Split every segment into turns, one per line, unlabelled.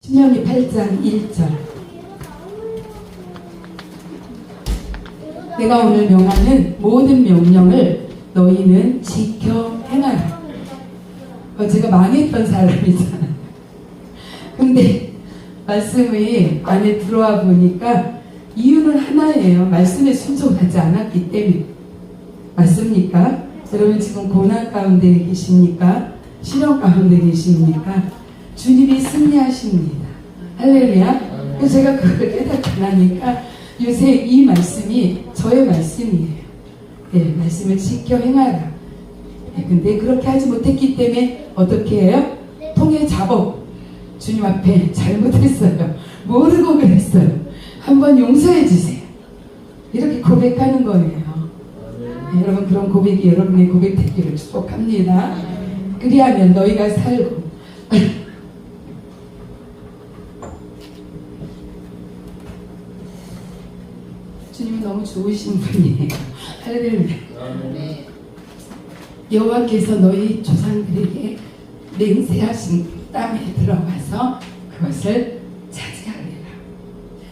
신명기 8장 1절. 내가 오늘 명하는 모든 명령을 너희는 지켜 행하라. 제가 망했던 사람이잖아요. 근데 말씀이 안에 들어와 보니까 이유는 하나예요. 말씀에 순종하지 않았기 때문에. 맞습니까? 여러분 지금 고난 가운데 계십니까? 시련 가운데 계십니까? 주님이 승리하십니다. 할렐루야. 그래서 제가 그걸 깨닫고 나니까 요새 이 말씀이 저의 말씀이에요. 네, 말씀을 지켜 행하라. 네, 근데 그렇게 하지 못했기 때문에 어떻게 해요? 통해 잡어. 주님 앞에 잘못했어요. 모르고 그랬어요. 한번 용서해 주세요. 이렇게 고백하는 거예요. 네, 여러분 그런 고백이 여러분의 고백 되기를 축복합니다. 그리하면 너희가 살고 주님이 너무 좋으신 분이에요. 할렐루야. 여호와께서 너희 조상들에게 맹세하신 땅에 들어가서 그것을 차지하리라.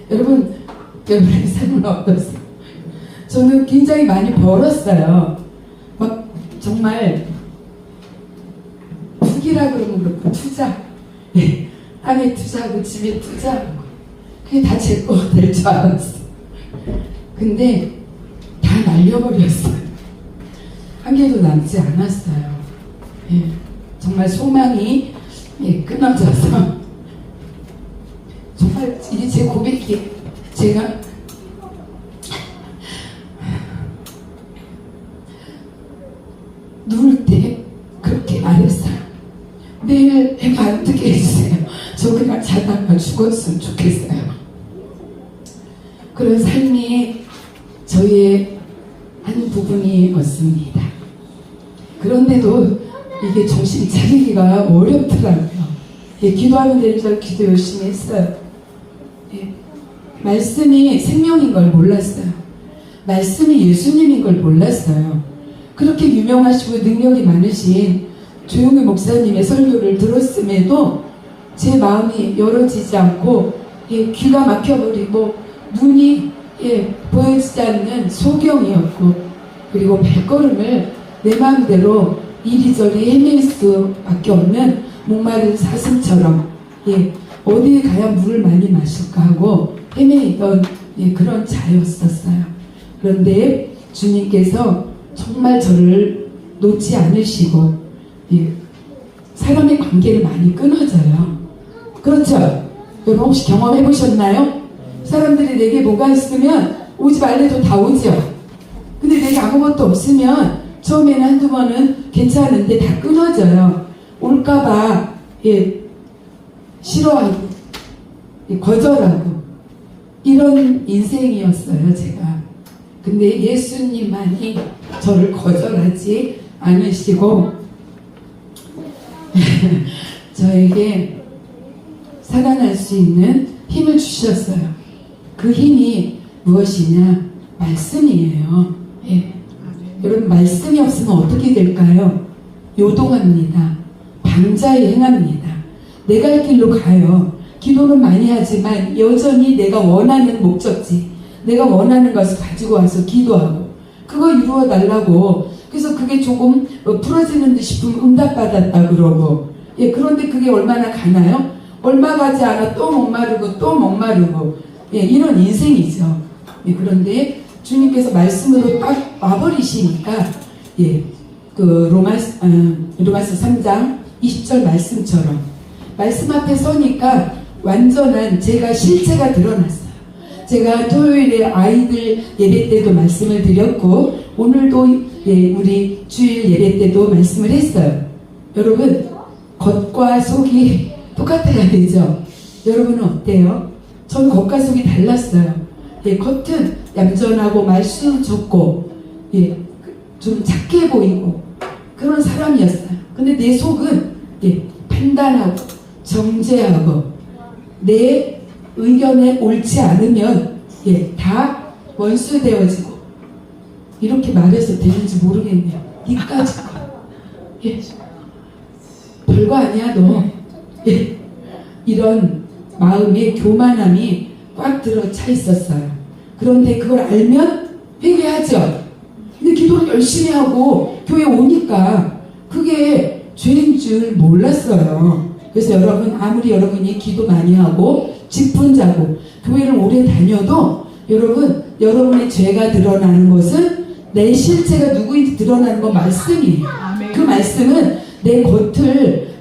여러분의 삶은 어떠세요? 저는 굉장히 많이 벌었어요. 막 정말 투기라 그러면 그렇고 투자, 네, 땅에 투자하고 집에 투자하고 그게 다 제 거 될 줄 알았어요. 근데 다 날려버렸어요. 한 개도 남지 않았어요. 예, 정말 소망이 끊어져서 정말 이게 제 고백이 제가 누울 때 그렇게 말했어요. 내일 해가 안 뜨게 해주세요. 저 그냥 자다가 죽었으면 좋겠어요. 그런 삶이 저의 한 부분이었습니다. 그런데도 이게 정신 차리기가 어렵더라고요. 예, 기도하면 되는 줄 기도 열심히 했어요. 예, 말씀이 생명인 걸 몰랐어요. 말씀이 예수님인 걸 몰랐어요. 그렇게 유명하시고 능력이 많으신 조용희 목사님의 설교를 들었음에도 제 마음이 열어지지 않고 귀가 막혀버리고 눈이 보여지지 않는 소경이었고, 그리고 발걸음을 내 마음대로 이리저리 헤맬 수밖에 없는 목마른 사슴처럼 어디에 가야 물을 많이 마실까 하고 헤매이던 그런 자였었어요. 그런데 주님께서 정말 저를 놓지 않으시고 사람의 관계를 많이 끊어져요. 그렇죠? 여러분 혹시 경험해 보셨나요? 사람들이 내게 뭐가 있으면 오지 말래도 다 오죠. 근데 내게 아무것도 없으면 처음에는 한두 번은 괜찮은데 다 끊어져요. 올까봐 싫어하고 거절하고 이런 인생이었어요, 제가. 근데 예수님만이 저를 거절하지 않으시고 저에게 살아날 수 있는 힘을 주셨어요. 그 힘이 무엇이냐? 말씀이에요. 여러분 말씀이 없으면 어떻게 될까요? 요동합니다. 방자에 행합니다. 내 갈 길로 가요. 기도는 많이 하지만 여전히 내가 원하는 목적지, 내가 원하는 것을 가지고 와서 기도하고 그거 이루어 달라고. 그래서 그게 조금 풀어지는 듯 싶으면 응답받았다 그러고 그런데 그게 얼마나 가나요? 얼마 가지 않아 또 목마르고 또 목마르고 이런 인생이죠. 그런데 주님께서 말씀으로 딱 와버리시니까 그 로마서 3장 20절 말씀처럼 말씀 앞에 서니까 완전한 제가 실체가 드러났어요. 제가 토요일에 아이들 예배 때도 말씀을 드렸고 오늘도 우리 주일 예배 때도 말씀을 했어요. 여러분 겉과 속이 똑같아야 되죠. 여러분은 어때요? 전 겉과 속이 달랐어요. 겉은 얌전하고 말수 좋고 좀 착해 보이고 그런 사람이었어요. 근데 내 속은 판단하고 정죄하고 내 의견에 옳지 않으면 다 원수 되어지고 이렇게 말해서 되는지 모르겠네요. 니까지 별거 아니야 너. 이런 마음에 교만함이 꽉 들어차 있었어요. 그런데 그걸 알면 회개하죠. 근데 기도를 열심히 하고 교회 오니까 그게 죄인 줄 몰랐어요. 그래서 여러분, 아무리 여러분이 기도 많이 하고 직분자고 교회를 오래 다녀도 여러분, 여러분의 죄가 드러나는 것은 내 실체가 누구인지 드러나는 건 말씀이에요. 그 말씀은 내 겉을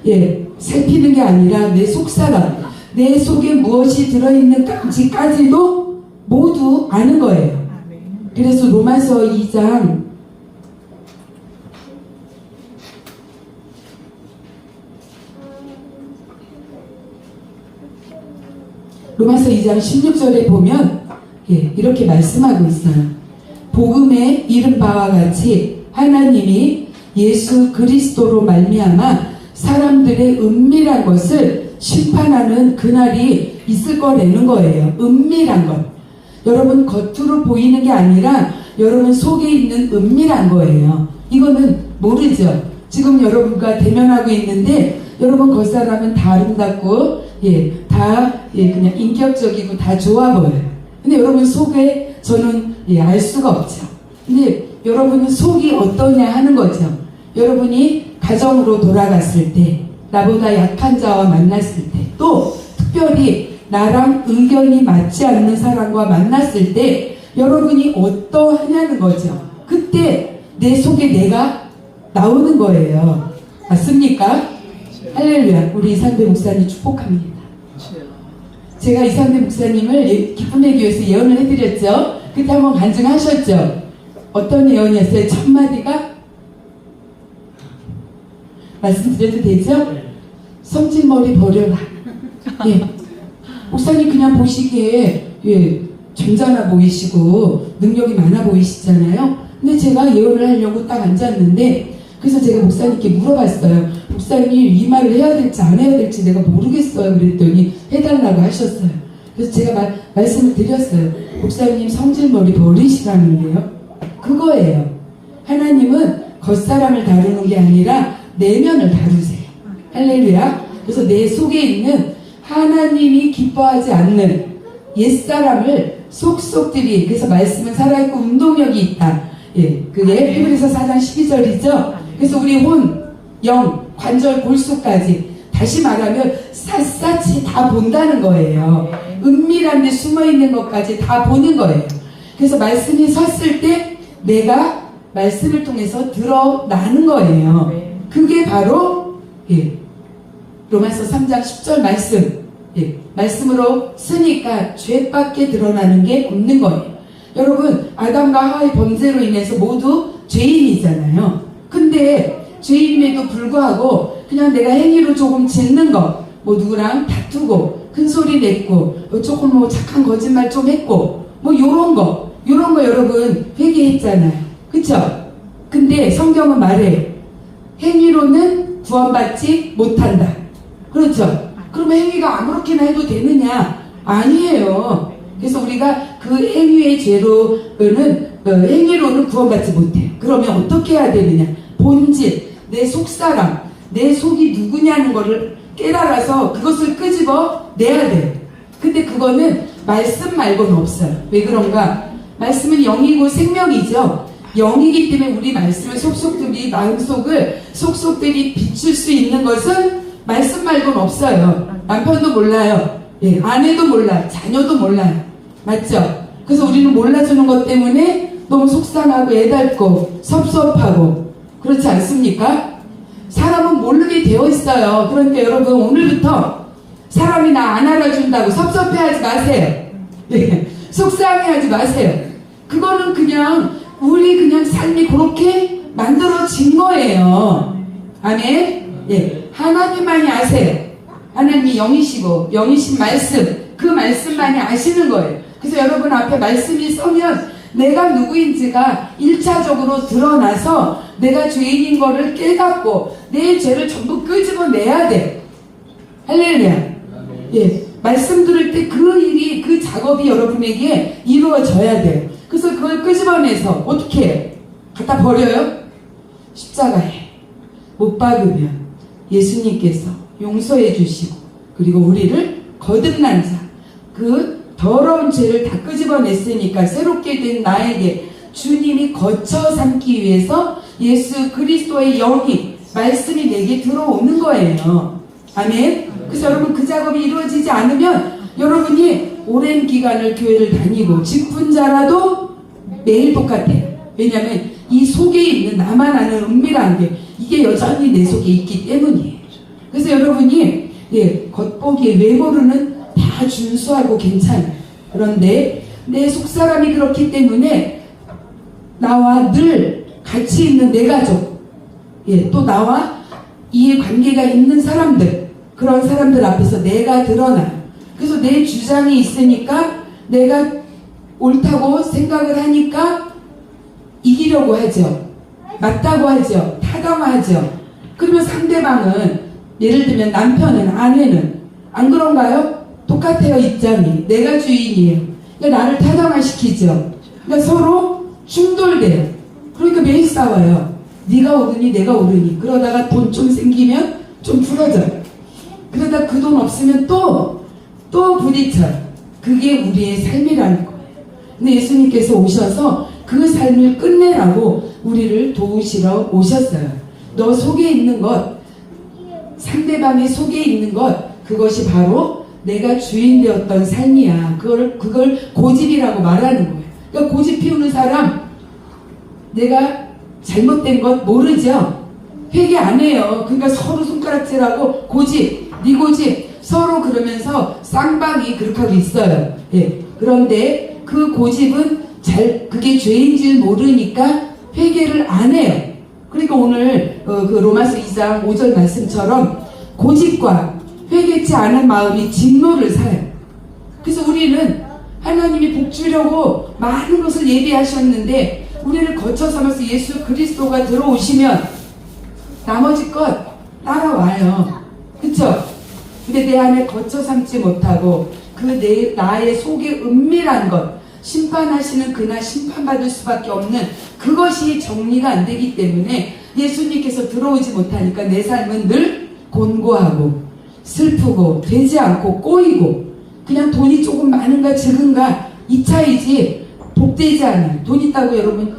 살피는 게 아니라 내 속사람, 내 속에 무엇이 들어있는지까지도 모두 아는 거예요. 그래서 로마서 2장 로마서 2장 16절에 보면 이렇게 말씀하고 있어요. 복음에 이른 바와 같이 하나님이 예수 그리스도로 말미암아 사람들의 은밀한 것을 심판하는 그날이 있을 거라는 거예요. 은밀한 것. 여러분, 겉으로 보이는 게 아니라 여러분 속에 있는 은밀한 거예요. 이거는 모르죠. 지금 여러분과 대면하고 있는데 여러분 겉사람은 다 아름답고 그냥 인격적이고 다 좋아 보여요. 근데 여러분 속에 저는 알 수가 없죠. 근데 여러분은 속이 어떠냐 하는 거죠. 여러분이 가정으로 돌아갔을 때, 나보다 약한 자와 만났을 때, 또 특별히 나랑 의견이 맞지 않는 사람과 만났을 때 여러분이 어떠하냐는 거죠. 그때 내 속에 내가 나오는 거예요. 맞습니까? 할렐루야. 우리 이상대 목사님 축복합니다. 제가 이상대 목사님을 기쁨의 교회에서 예언을 해드렸죠. 그때 한번 간증하셨죠. 어떤 예언이었어요? 첫 마디가 말씀드려도 되죠? 성질머리 버려라. 목사님 그냥 보시기에 점잖아 보이시고 능력이 많아 보이시잖아요. 근데 제가 예언을 하려고 딱 앉았는데, 그래서 제가 목사님께 물어봤어요. 목사님, 이 말을 해야 될지 안 해야 될지 내가 모르겠어요. 그랬더니 해달라고 하셨어요. 그래서 제가 말씀을 드렸어요. 목사님, 성질머리 버리시라는데요. 그거예요. 하나님은 겉사람을 다루는 게 아니라 내면을 다루세요. 할렐루야. 그래서 내 속에 있는 하나님이 기뻐하지 않는 옛사람을 속속들이, 그래서 말씀은 살아있고 운동력이 있다. 그게 히브리서 4장 12절이죠. 그래서 우리 혼, 영, 관절, 골수까지 다시 말하면 샅샅이 다 본다는 거예요. 은밀한 데 숨어있는 것까지 다 보는 거예요. 그래서 말씀이 섰을 때 내가 말씀을 통해서 드러나는 거예요. 그게 바로 로마서 3장 10절 말씀. 말씀으로 쓰니까 죄밖에 드러나는 게 없는 거예요. 여러분, 아담과 하와의 범죄로 인해서 모두 죄인이잖아요. 근데 죄인임에도 불구하고 그냥 내가 행위로 조금 짓는 거, 누구랑 다투고 큰 소리 냈고 조금 착한 거짓말 좀 했고 요런 거 여러분 회개했잖아요. 그쵸? 근데 성경은 말해요. 행위로는 구원받지 못한다. 그렇죠? 그러면 행위가 아무렇게나 해도 되느냐? 아니에요. 그래서 우리가 그 행위의 죄로는 행위로는 구원받지 못해요. 그러면 어떻게 해야 되느냐? 본질, 내 속사람, 내 속이 누구냐는 거를 깨달아서 그것을 끄집어 내야 돼요. 근데 그거는 말씀 말고는 없어요. 왜 그런가? 말씀은 영이고 생명이죠. 영이기 때문에 우리 말씀을 속속들이, 마음속을 속속들이 비출 수 있는 것은 말씀 말고는 없어요. 남편도 몰라요. 아내도 몰라요. 자녀도 몰라요. 맞죠? 그래서 우리는 몰라주는 것 때문에 너무 속상하고 애달고 섭섭하고 그렇지 않습니까? 사람은 모르게 되어 있어요. 그러니까 여러분, 오늘부터 사람이 나 안 알아준다고 섭섭해하지 마세요. 속상해하지 마세요. 그거는 그냥 우리 그냥 삶이 그렇게 만들어진 거예요. 아멘? 하나님만이 아세요. 하나님이 영이시고 영이신 말씀, 그 말씀만이 아시는 거예요. 그래서 여러분 앞에 말씀이 서면 내가 누구인지가 1차적으로 드러나서 내가 죄인인 거를 깨닫고 내 죄를 전부 끄집어내야 돼. 할렐루야. 말씀 들을 때 그 일이, 그 작업이 여러분에게 이루어져야 돼요. 그래서 그걸 끄집어내서 어떻게 해요? 갖다 버려요? 십자가에 못 박으면 예수님께서 용서해 주시고 그리고 우리를 거듭난 자, 그 더러운 죄를 다 끄집어냈으니까 새롭게 된 나에게 주님이 거쳐 삼기 위해서 예수 그리스도의 영이, 말씀이 내게 들어오는 거예요. 아멘. 그래서 여러분, 그 작업이 이루어지지 않으면 여러분이 오랜 기간을 교회를 다니고 직분자라도 매일 똑같아요. 왜냐하면 이 속에 있는 나만 아는 은밀한 게 이게 여전히 내 속에 있기 때문이에요. 그래서 여러분이 겉보기에 외모로는 다 준수하고 괜찮아요. 그런데 내 속사람이 그렇기 때문에 나와 늘 같이 있는 내 가족, 또 나와 이해관계가 있는 사람들, 그런 사람들 앞에서 내가 드러나요. 그래서 내 주장이 있으니까 내가 옳다고 생각을 하니까 이기려고 하죠. 맞다고 하죠. 타당하죠. 그러면 상대방은, 예를 들면 남편은, 아내는 안 그런가요? 똑같아요. 입장이. 내가 주인이에요. 그러니까 나를 타당화시키죠. 그러니까 서로 충돌돼요. 그러니까 매일 싸워요. 네가 오르니 내가 오르니. 그러다가 돈 좀 생기면 좀 풀어져요. 그러다 그 돈 없으면 또 부딪혀요. 그게 우리의 삶이라는 거예요. 근데 예수님께서 오셔서 그 삶을 끝내라고 우리를 도우시러 오셨어요. 너 속에 있는 것, 상대방의 속에 있는 것, 그것이 바로 내가 주인 되었던 삶이야. 그걸 고집이라고 말하는 거예요. 그러니까 고집 피우는 사람, 내가 잘못된 것 모르죠? 회개 안 해요. 그러니까 서로 손가락질하고 고집, 네 고집, 서로 그러면서 쌍방이 그렇게 하고 있어요. 그런데 그 고집은 그게 죄인 줄 모르니까 회개를 안 해요. 그러니까 오늘 그 로마서 2장 5절 말씀처럼 고집과 회개치 않은 마음이 진노를 사요. 그래서 우리는 하나님이 복 주려고 많은 것을 예비하셨는데 우리를 거쳐 삼아서 예수 그리스도가 들어오시면 나머지 것 따라와요. 그쵸? 근데 내 안에 거쳐 삼지 못하고 나의 속에 은밀한 것, 심판하시는 그날 심판받을 수밖에 없는 그것이 정리가 안 되기 때문에 예수님께서 들어오지 못하니까 내 삶은 늘 곤고하고 슬프고 되지 않고 꼬이고 그냥 돈이 조금 많은가 적은가 이 차이지 복되지 않아요. 돈 있다고 여러분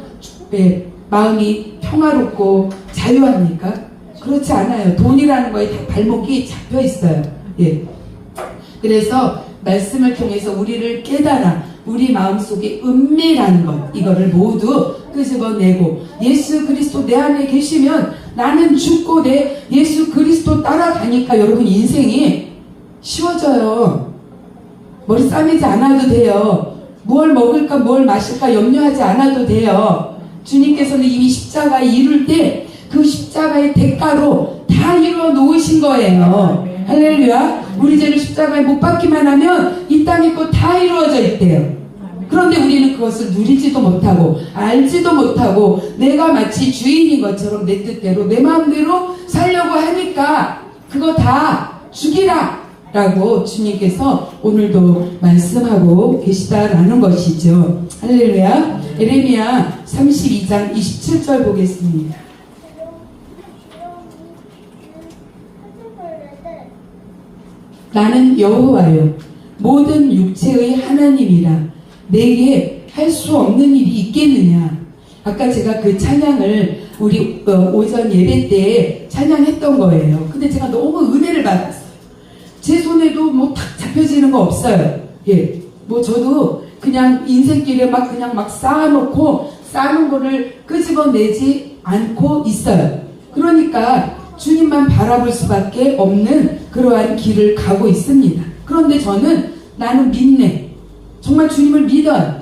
마음이 평화롭고 자유합니까? 그렇지 않아요. 돈이라는 거에 다 발목이 잡혀 있어요. 그래서 말씀을 통해서 우리를 깨달아 우리 마음속에 은밀한 것 이거를 모두 끄집어내고 예수 그리스도 내 안에 계시면 나는 죽고 내 예수 그리스도 따라가니까 여러분 인생이 쉬워져요. 머리 싸매지 않아도 돼요. 뭘 먹을까 뭘 마실까 염려하지 않아도 돼요. 주님께서는 이미 십자가에 이룰 때 그 십자가의 대가로 다 이루어 놓으신 거예요. 할렐루야. 우리 죄를 십자가에 못 박기만 하면 이 땅에 거 다 이루어져 있대요. 그런데 우리는 그것을 누리지도 못하고 알지도 못하고 내가 마치 주인인 것처럼 내 뜻대로 내 마음대로 살려고 하니까 그거 다 죽이라 라고 주님께서 오늘도 말씀하고 계시다라는 것이죠. 할렐루야. 예레미야 32장 27절 보겠습니다. 나는 여호와요 모든 육체의 하나님이라 내게 할 수 없는 일이 있겠느냐. 아까 제가 그 찬양을 우리 오전 예배 때 찬양했던 거예요. 근데 제가 너무 은혜를 받았어요. 제 손에도 뭐 탁 잡혀지는 거 없어요. 뭐 저도 그냥 인생길에 막 쌓아놓고 쌓는 거를 끄집어내지 않고 있어요. 그러니까 주님만 바라볼 수밖에 없는 그러한 길을 가고 있습니다. 그런데 나는 믿네. 정말 주님을 믿어요.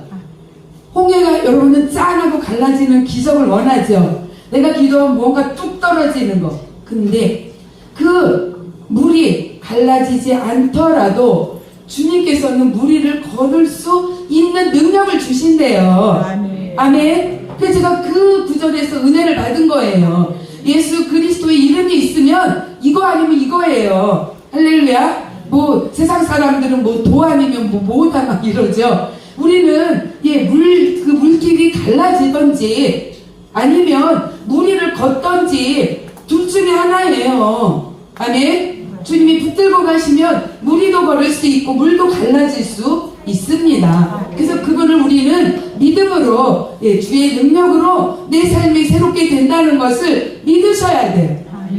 홍해가 여러분은 짠하고 갈라지는 기적을 원하죠. 내가 기도하면 뭔가 뚝 떨어지는 거. 근데 그 물이 갈라지지 않더라도 주님께서는 무리를 거둘 수 있는 능력을 주신대요. 아멘. 그래서 제가 그 구절에서 은혜를 받은 거예요. 예수 그리스도의 이름이 있으면 이거 아니면 이거예요. 할렐루야. 뭐 세상 사람들은 뭐 도 아니면 뭐다 막 이러죠. 우리는 그 물길이 갈라지던지 아니면 무리를 걷던지 둘 중에 하나예요. 아멘. 주님이 붙들고 가시면 무리도 걸을 수 있고 물도 갈라질 수 있습니다. 그래서 그분을 우리는 믿음으로, 주의 능력으로 내 삶이 새롭게 된다는 것을 믿으셔야 돼요.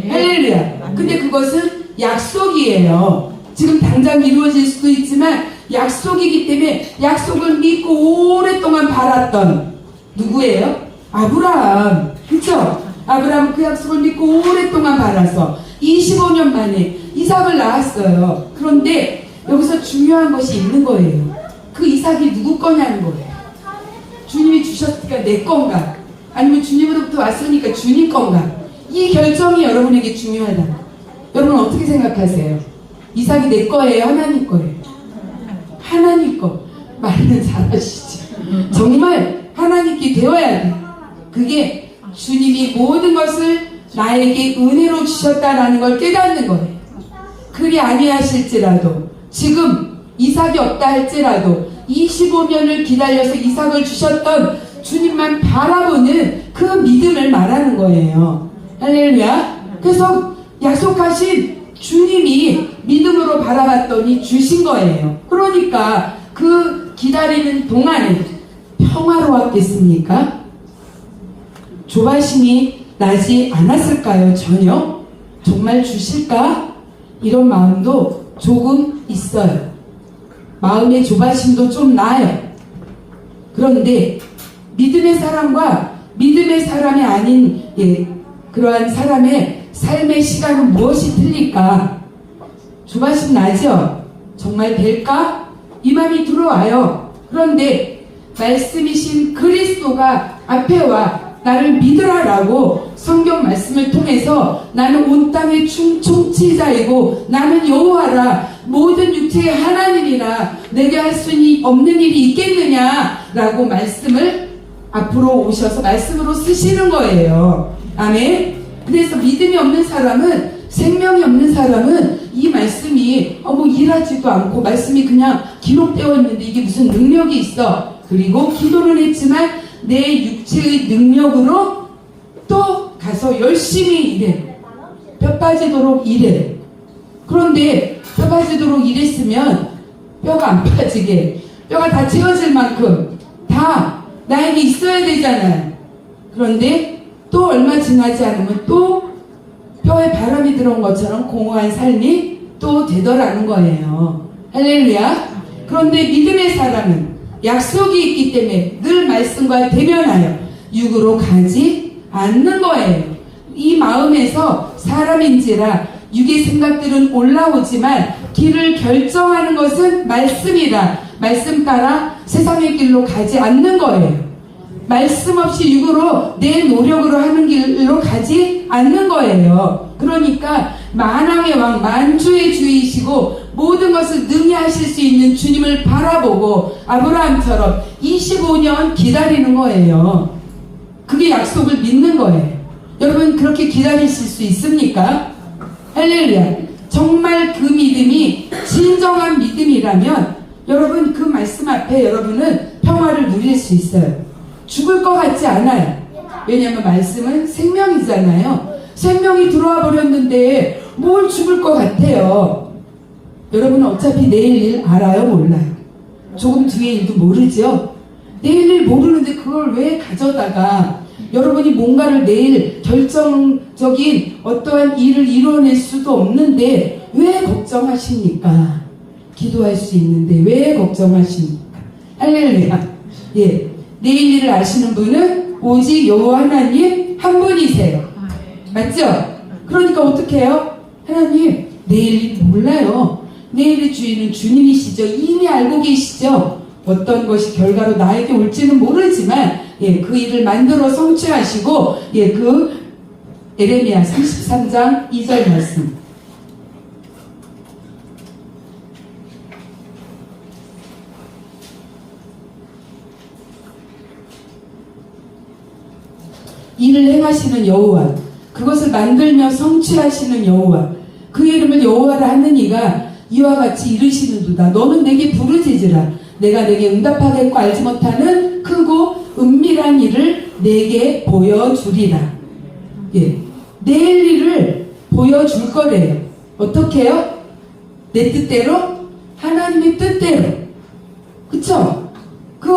할렐루야. 근데 그것은 약속이에요. 지금 당장 이루어질 수도 있지만 약속이기 때문에 약속을 믿고 오랫동안 바랐던 누구예요? 아브라함. 그쵸? 아브라함은 그 약속을 믿고 오랫동안 바라서 25년 만에 이삭을 낳았어요. 그런데 여기서 중요한 것이 있는 거예요. 그 이삭이 누구 거냐는 거예요. 주님이 주셨으니까 내 건가? 아니면 주님으로부터 왔으니까 주님 건가? 이 결정이 여러분에게 중요하다. 여러분 어떻게 생각하세요? 이삭이 내 거예요? 하나님 거예요? 하나님 거. 말은 잘하시죠. 정말 하나님께 되어야 돼. 그게 주님이 모든 것을 나에게 은혜로 주셨다라는 걸 깨닫는 거예요. 그리 아니하실지라도, 지금 이삭이 없다 할지라도 25년을 기다려서 이삭을 주셨던 주님만 바라보는 그 믿음을 말하는 거예요. 할렐루야. 그래서 약속하신 주님이 믿음으로 바라봤더니 주신 거예요. 그러니까 그 기다리는 동안에 평화로웠겠습니까? 조바심이 나지 않았을까요? 전혀? 정말 주실까? 이런 마음도 조금 있어요. 마음의 조바심도 좀 나요. 그런데 믿음의 사람과 믿음의 사람이 아닌 그러한 사람의 삶의 시간은 무엇이 틀릴까? 조바심 나죠? 정말 될까? 이 마음이 들어와요. 그런데 말씀이신 그리스도가 앞에 와 나를 믿으라라고 성경 말씀을 통해서 나는 온 땅의 총치자이고 나는 여호와라 모든 육체의 하나님이라 내게 할 수 없는 일이 있겠느냐라고 말씀을 앞으로 오셔서 말씀으로 쓰시는 거예요. 아멘. 그래서 믿음이 없는 사람은, 생명이 없는 사람은 이 말씀이 뭐 일하지도 않고 말씀이 그냥 기록되어 있는데 이게 무슨 능력이 있어. 그리고 기도는 했지만 내 육체의 능력으로 또 가서 열심히 일해. 뼈 빠지도록 일해. 그런데 뼈 빠지도록 일했으면 뼈가 안 빠지게, 뼈가 다 채워질 만큼 다 나에게 있어야 되잖아요. 그런데 또 얼마 지나지 않으면 또 뼈에 바람이 들어온 것처럼 공허한 삶이 또 되더라는 거예요. 할렐루야. 그런데 믿음의 사람은 약속이 있기 때문에 늘 말씀과 대면하여 육으로 가지 않는 거예요. 이 마음에서 사람인지라 육의 생각들은 올라오지만 길을 결정하는 것은 말씀이라 말씀 따라 세상의 길로 가지 않는 거예요. 말씀 없이 육으로 내 노력으로 하는 길로 가지 않는 거예요. 그러니까 만왕의 왕 만주의 주이시고 모든 것을 능히 하실 수 있는 주님을 바라보고 아브라함처럼 25년 기다리는 거예요. 그게 약속을 믿는 거예요. 여러분 그렇게 기다리실 수 있습니까? 할렐루야. 정말 그 믿음이 진정한 믿음이라면 여러분 그 말씀 앞에 여러분은 평화를 누릴 수 있어요. 죽을 것 같지 않아요. 왜냐하면 말씀은 생명이잖아요. 생명이 들어와 버렸는데 뭘 죽을 것 같아요. 여러분은 어차피 내일 일 알아요? 몰라요? 조금 뒤에 일도 모르죠? 내일 일 모르는데 그걸 왜 가져다가 여러분이 뭔가를 내일 결정적인 어떠한 일을 이뤄낼 수도 없는데 왜 걱정하십니까? 기도할 수 있는데 왜 걱정하십니까? 할렐루야. 예. 내일 일을 아시는 분은 오직 여호와 하나님 한 분이세요. 맞죠? 그러니까 어떻게 해요? 하나님 내일 일 몰라요. 내일의 주인은 주님이시죠. 이미 알고 계시죠. 어떤 것이 결과로 나에게 올지는 모르지만 그 일을 만들어 성취하시고 그 에레미야 33장 2절 말씀 일을 행하시는 여호와 그것을 만들며 성취하시는 여호와 그 이름을 여호와라 하는 이가 이와 같이 이르시는도다. 너는 내게 부르짖으라. 내가 내게 응답하겠고 알지 못하는 크고 은밀한 일을 내게 보여주리라. 내일 일을 보여줄 거래요. 어떻게 해요? 내 뜻대로? 하나님의 뜻대로. 그쵸? 그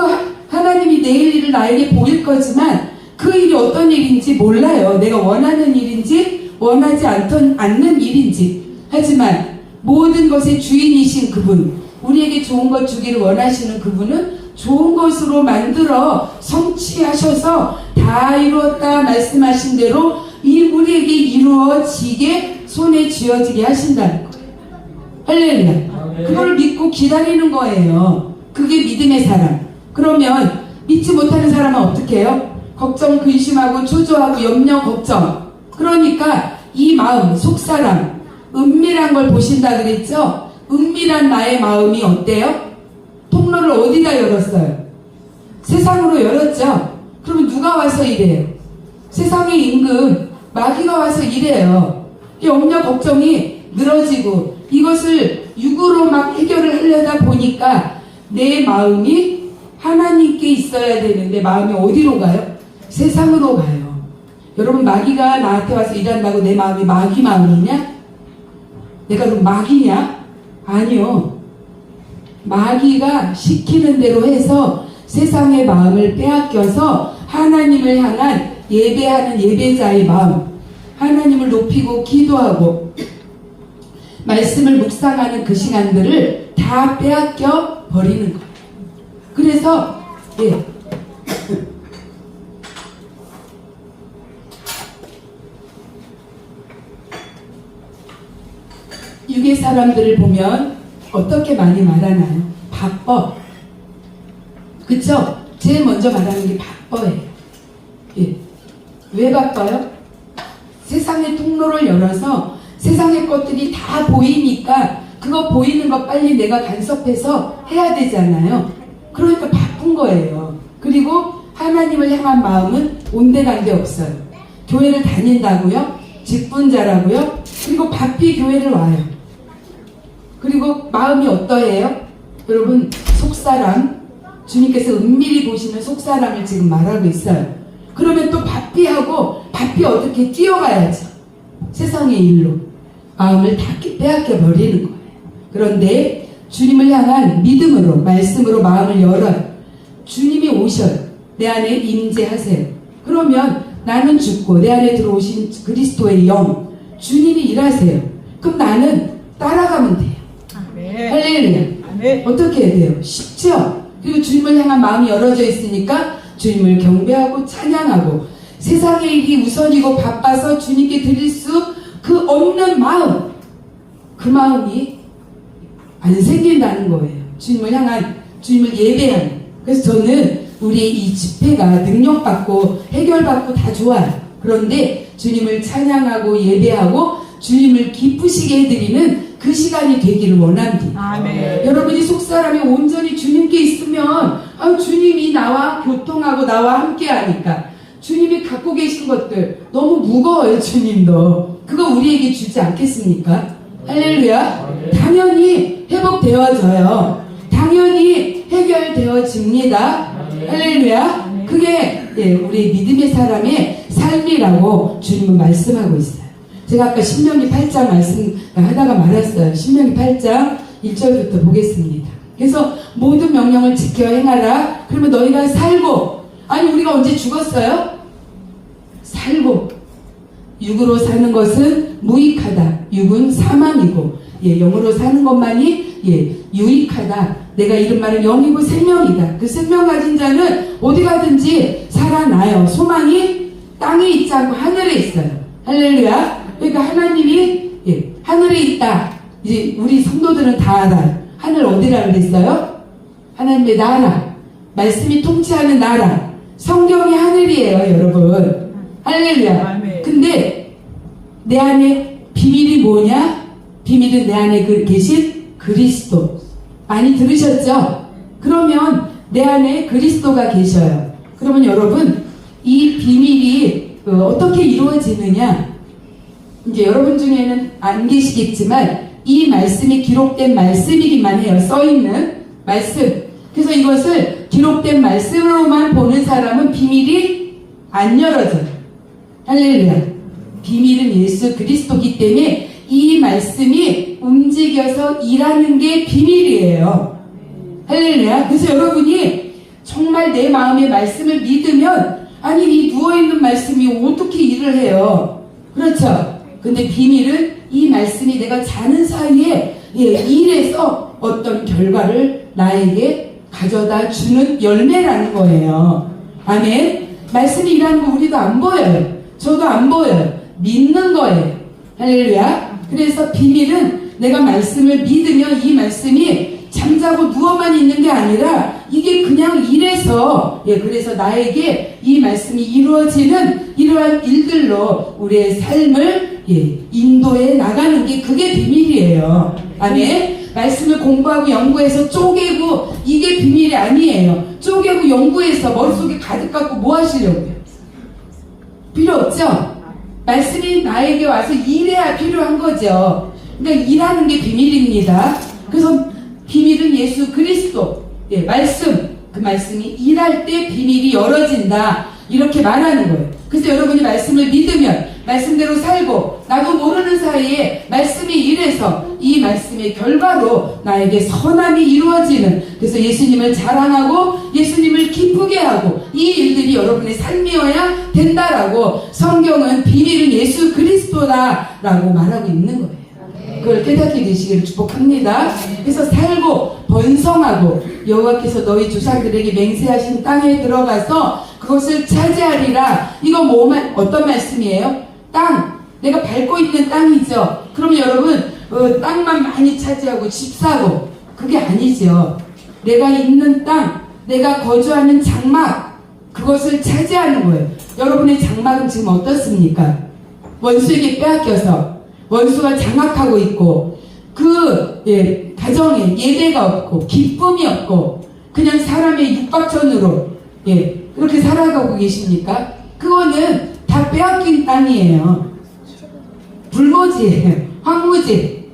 하나님이 내일 일을 나에게 보일 거지만 그 일이 어떤 일인지 몰라요. 내가 원하는 일인지 원하지 않는 일인지. 하지만 모든 것의 주인이신 그분, 우리에게 좋은 것 주기를 원하시는 그분은 좋은 것으로 만들어 성취하셔서 다 이루었다 말씀하신 대로 우리에게 이루어지게 손에 쥐어지게 하신다는 거예요. 할렐루야. 그걸 믿고 기다리는 거예요. 그게 믿음의 사람. 그러면 믿지 못하는 사람은 어떻게 해요? 걱정, 근심하고 초조하고 염려, 걱정. 그러니까 이 마음, 속사람, 은밀한 걸 보신다 그랬죠? 은밀한 나의 마음이 어때요? 통로를 어디다 열었어요? 세상으로 열었죠? 그러면 누가 와서 이래요? 세상의 임금, 마귀가 와서 이래요. 염려, 걱정이 늘어지고 이것을 육으로 막 해결을 하려다 보니까 내 마음이 하나님께 있어야 되는데 마음이 어디로 가요? 세상으로 가요. 여러분, 마귀가 나한테 와서 일한다고 내 마음이 마귀 마음이냐? 내가 그럼 마귀냐? 아니요. 마귀가 시키는 대로 해서 세상의 마음을 빼앗겨서 하나님을 향한 예배하는 예배자의 마음, 하나님을 높이고 기도하고 말씀을 묵상하는 그 시간들을 다 빼앗겨 버리는 거예요. 그래서 육의 사람들을 보면 어떻게 많이 말하나요? 바빠. 그쵸? 제일 먼저 말하는 게 바빠예요. 왜 바빠요? 세상의 통로를 열어서 세상의 것들이 다 보이니까 그거 보이는 거 빨리 내가 간섭해서 해야 되잖아요. 그러니까 바쁜 거예요. 그리고 하나님을 향한 마음은 온데간데 없어요. 교회를 다닌다고요? 직분자라고요? 그리고 바삐 교회를 와요. 그리고 마음이 어떠해요? 여러분, 속사람, 주님께서 은밀히 보시는 속사람을 지금 말하고 있어요. 그러면 또 바삐하고 바삐 어떻게 뛰어가야죠. 세상의 일로 마음을 다 빼앗겨 버리는 거예요. 그런데 주님을 향한 믿음으로, 말씀으로 마음을 열어요. 주님이 오셔요. 내 안에 임재하세요. 그러면 나는 죽고 내 안에 들어오신 그리스도의 영, 주님이 일하세요. 그럼 나는 따라가면 돼요. 할렐루야. 어떻게 해야 돼요? 쉽죠? 그리고 주님을 향한 마음이 열어져 있으니까 주님을 경배하고 찬양하고 세상의 일이 우선이고 바빠서 주님께 드릴 수 그 없는 마음, 그 마음이 안 생긴다는 거예요. 주님을 향한, 주님을 예배하는. 그래서 저는 우리의 이 집회가 능력받고 해결받고 다 좋아요. 그런데 주님을 찬양하고 예배하고 주님을 기쁘시게 해드리는 그 시간이 되기를 원합니다. 아멘. 여러분이 속사람이 온전히 주님께 있으면 주님이 나와 교통하고 나와 함께 하니까 주님이 갖고 계신 것들 너무 무거워요. 주님도 그거 우리에게 주지 않겠습니까? 할렐루야. 당연히 회복되어져요. 당연히 해결되어집니다. 할렐루야. 그게 우리 믿음의 사람의 삶이라고 주님은 말씀하고 있어요. 제가 아까 신명기 8장 말씀하다가 말았어요. 신명기 8장 1절부터 보겠습니다. 그래서 모든 명령을 지켜 행하라. 그러면 너희가 살고, 아니 우리가 언제 죽었어요? 살고. 육으로 사는 것은 무익하다. 육은 사망이고 영으로 사는 것만이 유익하다. 내가 이른 말은 영이고 생명이다. 그 생명 가진 자는 어디 가든지 살아나요. 소망이 땅에 있지 않고 하늘에 있어요. 할렐루야. 그러니까 하나님이 하늘에 있다. 이제 우리 성도들은 다 알아요. 하늘 어디라 그랬어요? 하나님의 나라. 말씀이 통치하는 나라. 성경이 하늘이에요, 여러분. 할렐루야. 아멘. 근데 내 안에 비밀이 뭐냐? 비밀은 내 안에 계신 그리스도. 많이 들으셨죠? 그러면 내 안에 그리스도가 계셔요. 그러면 여러분, 이 비밀이 어떻게 이루어지느냐? 이제 여러분 중에는 안 계시겠지만 이 말씀이 기록된 말씀이기만 해요. 써있는 말씀. 그래서 이것을 기록된 말씀으로만 보는 사람은 비밀이 안 열어져요. 할렐루야. 비밀은 예수 그리스도기 때문에 이 말씀이 움직여서 일하는 게 비밀이에요. 할렐루야. 그래서 여러분이 정말 내 마음의 말씀을 믿으면, 아니 이 누워있는 말씀이 어떻게 일을 해요? 그렇죠? 근데 비밀은 이 말씀이 내가 자는 사이에 일해서 어떤 결과를 나에게 가져다 주는 열매라는 거예요. 아멘. 말씀이 일하는 거 우리도 안 보여요. 저도 안 보여요. 믿는 거예요. 할렐루야. 그래서 비밀은 내가 말씀을 믿으면 이 말씀이 잠자고 누워만 있는 게 아니라 이게 그냥 일해서, 그래서 나에게 이 말씀이 이루어지는 이러한 일들로 우리의 삶을 인도해 나가는 게 그게 비밀이에요. 아멘. 말씀을 공부하고 연구해서 쪼개고 이게 비밀이 아니에요. 쪼개고 연구해서 머릿속에 가득 갖고 뭐 하시려고요? 필요 없죠? 말씀이 나에게 와서 일해야 필요한 거죠. 그러니까 일하는 게 비밀입니다. 그래서 비밀은 예수 그리스도, 말씀, 그 말씀이 일할 때 비밀이 열어진다, 이렇게 말하는 거예요. 그래서 여러분이 말씀을 믿으면 말씀대로 살고 나도 모르는 사이에 말씀이 일해서 이 말씀의 결과로 나에게 선함이 이루어지는, 그래서 예수님을 자랑하고 예수님을 기쁘게 하고 이 일들이 여러분의 삶이어야 된다라고 성경은 비밀은 예수 그리스도다라고 말하고 있는 거예요. 그걸 깨닫게 되시기를 축복합니다. 그래서 살고 번성하고 여호와께서 너희 조상들에게 맹세하신 땅에 들어가서 그것을 차지하리라. 이거 어떤 말씀이에요? 땅, 내가 밟고 있는 땅이죠. 그럼 여러분 땅만 많이 차지하고 집 사고, 그게 아니죠. 내가 있는 땅, 내가 거주하는 장막, 그것을 차지하는 거예요. 여러분의 장막은 지금 어떻습니까? 원수에게 빼앗겨서 원수가 장악하고 있고, 가정에 예배가 없고 기쁨이 없고 그냥 사람의 육박천으로 그렇게 살아가고 계십니까? 그거는 다 빼앗긴 땅이에요. 불모지예요. 황무지.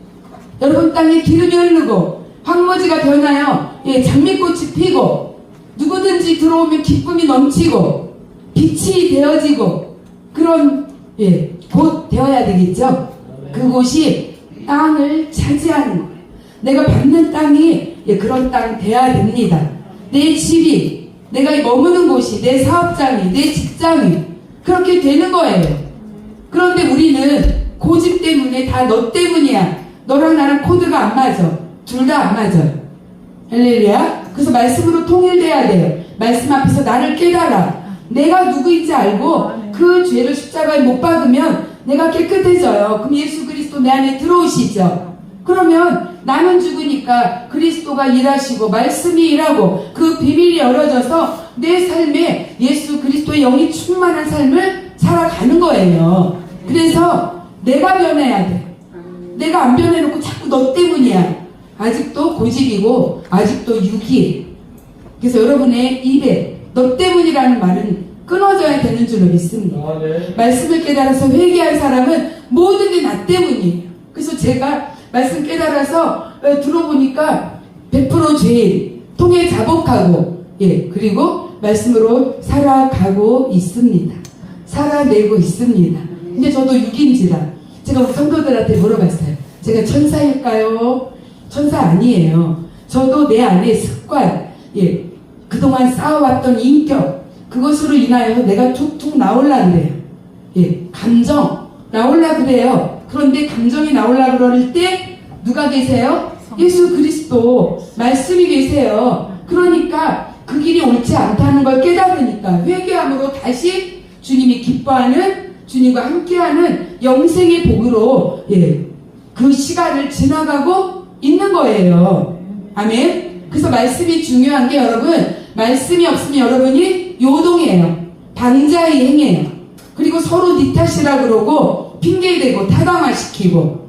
여러분 땅에 기름이 흐르고 황무지가 변하여 장미꽃이 피고 누구든지 들어오면 기쁨이 넘치고 빛이 되어지고 그런 곳 되어야 되겠죠. 그곳이 땅을 차지하는 거예요. 내가 받는 땅이 그런 땅 돼야 됩니다. 내 집이, 내가 머무는 곳이, 내 사업장이, 내 직장이 그렇게 되는 거예요. 그런데 우리는 고집 때문에 다 너 때문이야. 너랑 나랑 코드가 안 맞아. 둘 다 안 맞아요. 할렐루야. 그래서 말씀으로 통일돼야 돼요. 말씀 앞에서 나를 깨달아. 내가 누구인지 알고 그 죄를 십자가에 못 박으면 내가 깨끗해져요. 그럼 예수 그리스도 내 안에 들어오시죠. 그러면 나는 죽으니까 그리스도가 일하시고 말씀이 일하고 그 비밀이 열어져서 내 삶에 예수 그리스도의 영이 충만한 삶을 살아가는 거예요. 그래서 내가 변해야 돼. 내가 안 변해놓고 자꾸 너 때문이야. 아직도 고집이고 아직도 육이에요. 그래서 여러분의 입에 너 때문이라는 말은 끊어져야 되는 줄로 믿습니다. 말씀을 깨달아서 회개한 사람은 모든 게 나 때문이에요. 그래서 제가 말씀 깨달아서 들어보니까 100% 죄인, 통해 자복하고 그리고 말씀으로 살아가고 있습니다. 살아내고 있습니다. 근데 저도 6인지라 제가 우리 성도들한테 물어봤어요. 제가 천사일까요? 천사 아니에요. 저도 내 안에 습관, 그동안 쌓아왔던 인격, 그것으로 인하여 내가 툭툭 나올라 그래요. 감정 나올라 그래요. 그런데 감정이 나올라 그럴 때 누가 계세요? 예수 그리스도 말씀이 계세요. 그러니까 그 길이 옳지 않다는 걸 깨달으니까 회개함으로 다시 주님이 기뻐하는, 주님과 함께하는 영생의 복으로 그 시간을 지나가고 있는 거예요. 아멘. 그래서 말씀이 중요한 게 여러분, 말씀이 없으면 여러분이 요동해요. 방자히 행해요. 그리고 서로 네 탓이라 그러고 핑계대고 타당화시키고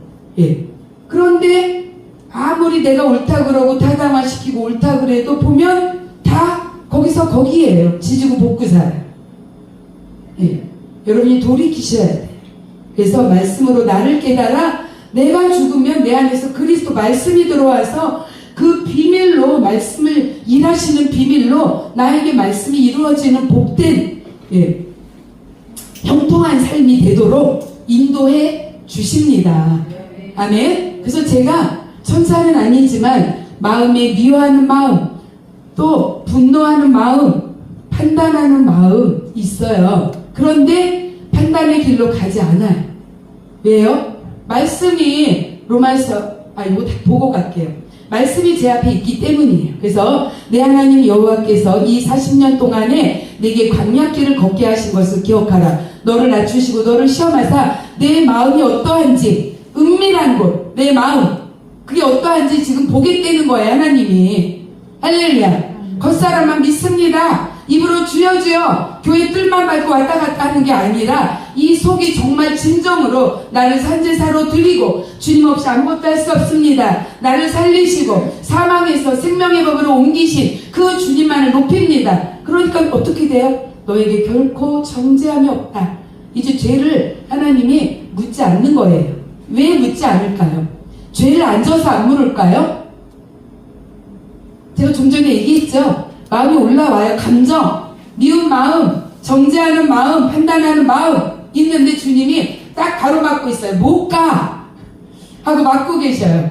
그런데 아무리 내가 옳다 그러고 타당화시키고 옳다 그래도 보면 다 거기서 거기에요. 지지고 볶고 살아요. 여러분이 돌이키셔야 돼요. 그래서 말씀으로 나를 깨달아 내가 죽으면 내 안에서 그리스도 말씀이 들어와서 그 비밀로, 말씀을 일하시는 비밀로 나에게 말씀이 이루어지는 복된 형통한 삶이 되도록 인도해 주십니다. 아멘. 그래서 제가 천사는 아니지만 마음에 미워하는 마음, 또 분노하는 마음, 판단하는 마음 있어요. 그런데 판단의 길로 가지 않아요. 왜요? 말씀이 로마서, 이거 다 보고 갈게요. 말씀이 제 앞에 있기 때문이에요. 그래서 내 하나님 여호와께서 이 40년 동안에 내게 광야길을 걷게 하신 것을 기억하라. 너를 낮추시고 너를 시험하사 내 마음이 어떠한지, 은밀한 곳, 내 마음, 그게 어떠한지 지금 보겠다는 거예요, 하나님이. 할렐루야. 겉사람만 믿습니다. 입으로 주여 주여 교회 뜰만 밟고 왔다 갔다 하는 게 아니라 이 속이 정말 진정으로 나를 산제사로 드리고 주님 없이 아무것도 할 수 없습니다. 나를 살리시고 사망에서 생명의 법으로 옮기신 그 주님만을 높입니다. 그러니까 어떻게 돼요? 너에게 결코 정죄함이 없다. 이제 죄를 하나님이 묻지 않는 거예요. 왜 묻지 않을까요? 죄를 앉아서 안 물을까요? 제가 좀 전에 얘기했죠. 마음이 올라와요. 감정, 미운 마음, 정죄하는 마음, 판단하는 마음 있는데 주님이 딱 가로막고 있어요. 못 가! 하고 막고 계셔요.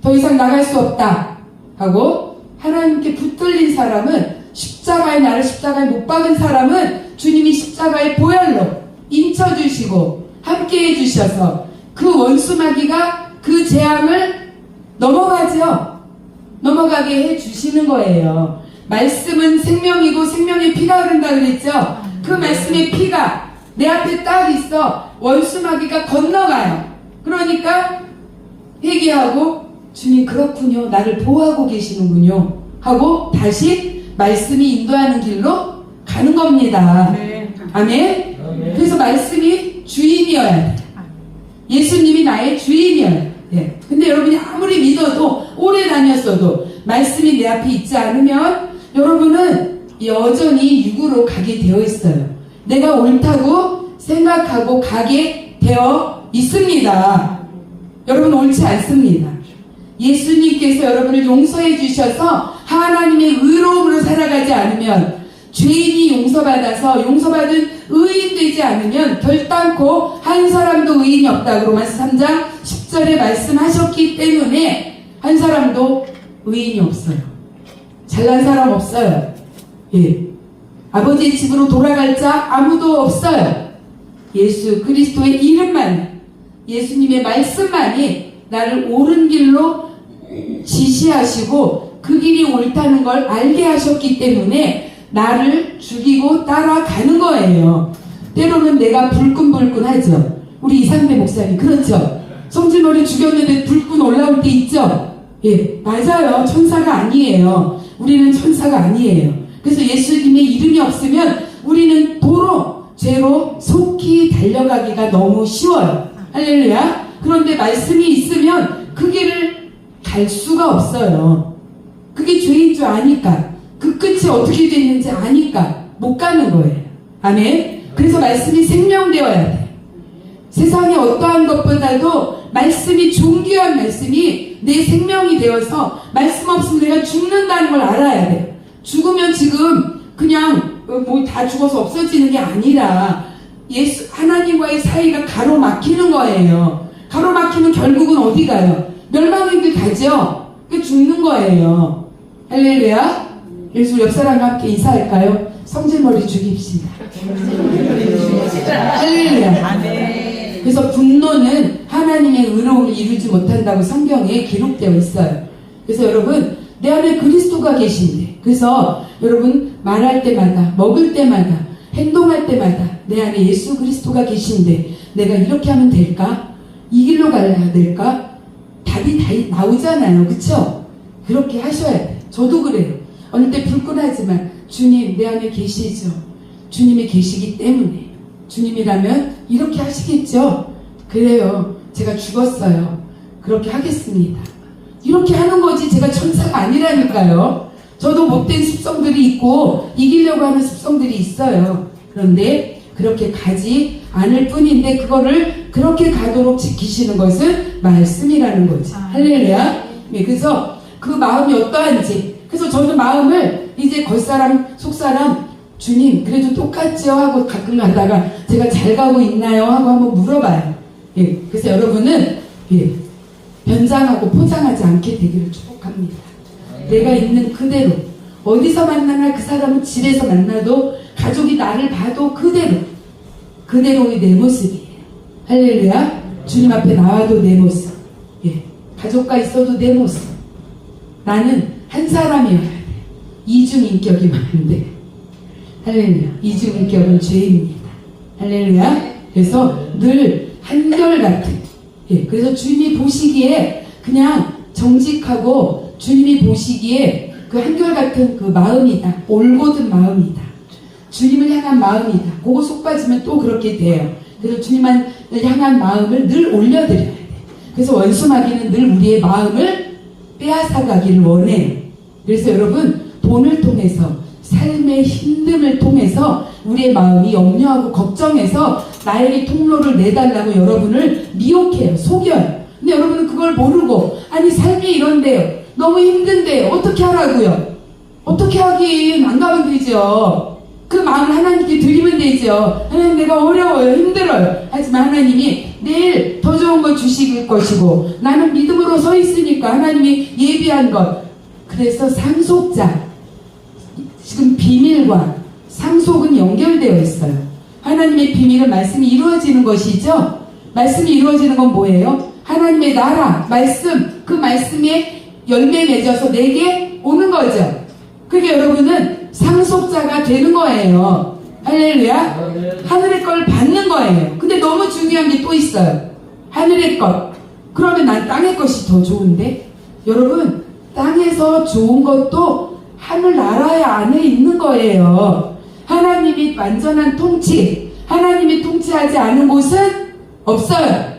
더 이상 나갈 수 없다 하고, 하나님께 붙들린 사람은, 십자가에 나를 십자가에 못 박은 사람은 주님이 십자가의 보혈로 인쳐주시고 함께 해주셔서 그 원수마귀가 그 재앙을 넘어가게 해주시는 거예요. 말씀은 생명이고 생명의 피가 흐른다 그랬죠? 그 말씀의 피가 내 앞에 딱 있어. 원수마귀가 건너가요. 그러니까 회개하고 주님 그렇군요. 나를 보호하고 계시는군요. 하고 다시 말씀이 인도하는 길로 가는 겁니다. 아멘? 그래서 말씀이 주인이어야 돼. 예수님이 나의 주인이어야 돼. 근데 여러분이 아무리 믿어도 오래 다녔어도 말씀이 내 앞에 있지 않으면 여러분은 여전히 육으로 가게 되어 있어요. 내가 옳다고 생각하고 가게 되어 있습니다. 여러분 옳지 않습니다. 예수님께서 여러분을 용서해 주셔서 하나님의 의로움으로 살아가지 않으면, 죄인이 용서받아서 용서받은 의인 되지 않으면 결단코 한 사람도 의인이 없다고 로마서 3장 10절에 말씀하셨기 때문에 한 사람도 의인이 없어요. 잘난 사람 없어요. 예. 아버지의 집으로 돌아갈 자 아무도 없어요. 예수 그리스도의 이름만, 예수님의 말씀만이 나를 옳은 길로 지시하시고 그 길이 옳다는 걸 알게 하셨기 때문에 나를 죽이고 따라가는 거예요. 때로는 내가 불끈불끈하죠. 우리 이상배 목사님 그렇죠? 성질머리 죽였는데 불끈 올라올 때 있죠? 예, 맞아요. 천사가 아니에요. 우리는 천사가 아니에요. 그래서 예수님의 이름이 없으면 우리는 도로 죄로 속히 달려가기가 너무 쉬워요. 할렐루야. 그런데 말씀이 있으면 그 길을 갈 수가 없어요. 그게 죄인 줄 아니까, 그 끝이 어떻게 됐는지 아니까 못 가는 거예요. 아멘. 그래서 말씀이 생명되어야 돼. 세상에 어떠한 것보다도 말씀이, 존귀한 말씀이 내 생명이 되어서 말씀 없으면 내가 죽는다는 걸 알아야 돼. 죽으면 지금 그냥 뭐 다 죽어서 없어지는 게 아니라 하나님과의 사이가 가로막히는 거예요. 가로막히면 결국은 어디 가요? 멸망의 길 가죠? 그 죽는 거예요. 할렐루야. 그래서 우리 옆 사람과 함께 인사할까요? 성질머리 죽입시다. 할렐루야. 그래서 분노는 하나님의 의로움을 이루지 못한다고 성경에 기록되어 있어요. 그래서 여러분, 내 안에 그리스도가 계신데, 그래서 여러분 말할 때마다, 먹을 때마다, 행동할 때마다 내 안에 예수 그리스도가 계신데 내가 이렇게 하면 될까? 이 길로 가야 될까? 답이 다 나오잖아요. 그쵸? 그렇게 하셔야 돼요. 저도 그래요. 어느 때 불끈하지만 주님 내 안에 계시죠. 주님이 계시기 때문에, 주님이라면 이렇게 하시겠죠. 그래요. 제가 죽었어요. 그렇게 하겠습니다. 이렇게 하는 거지 제가 천사가 아니라니까요. 저도 못된 습성들이 있고 이기려고 하는 습성들이 있어요. 그런데 그렇게 가지 않을 뿐인데 그거를 그렇게 가도록 지키시는 것은 말씀이라는 거지. 할렐루야. 네, 그래서 그 마음이 어떠한지, 그래서 저는 마음을 이제 겉사람 속사람 주님 그래도 똑같죠 하고 가끔 가다가 제가 잘 가고 있나요 하고 한번 물어봐요. 예, 그래서 여러분은 예, 변장하고 포장하지 않게 되기를 축복합니다. 내가 있는 그대로, 어디서 만나나 그 사람은 집에서 만나도 가족이 나를 봐도 그대로의 내 모습이에요. 할렐루야. 주님 앞에 나와도 내 모습, 가족과 있어도 내 모습. 나는 한 사람이어야 돼. 이중인격이면 안 돼. 할렐루야. 이중인격은 죄입니다. 할렐루야. 그래서 늘 한결같은, 그래서 주님이 보시기에 그냥 정직하고, 주님이 보시기에 그 한결같은 그 마음이다. 올곧은 마음이다. 주님을 향한 마음이다. 그거 속 빠지면 또 그렇게 돼요. 그래서 주님을 향한 마음을 늘 올려드려야 돼. 그래서 원수마귀는 늘 우리의 마음을 빼앗아가기를 원해요. 그래서 여러분, 돈을 통해서, 삶의 힘듦을 통해서 우리의 마음이 염려하고 걱정해서 나에게 통로를 내달라고 여러분을 미혹해요. 속여요. 근데 여러분은 그걸 모르고, 아니 삶이 이런데요, 너무 힘든데요, 어떻게 하라고요? 어떻게 하긴, 안 가면 되죠. 그 마음을 하나님께 드리면 되죠. 하나님, 내가 어려워요, 힘들어요. 하지만 하나님이 내일 더 좋은 거 주실 것이고, 나는 믿음으로 서 있으니까 하나님이 예비한 것. 그래서 상속자, 지금 비밀과 상속은 연결되어 있어요. 하나님의 비밀은 말씀이 이루어지는 것이죠. 말씀이 이루어지는 건 뭐예요? 하나님의 나라, 말씀, 그 말씀에 열매 맺어서 내게 오는 거죠. 그게 여러분은 상속자가 되는 거예요. 할렐루야. 하늘의 걸 받는 거예요. 근데 너무 중요한 게 또 있어요. 하늘의 것. 그러면 난 땅의 것이 더 좋은데? 여러분, 땅에서 좋은 것도 하늘나라 안에 있는 거예요. 하나님이 완전한 통치, 하나님이 통치하지 않은 곳은 없어요.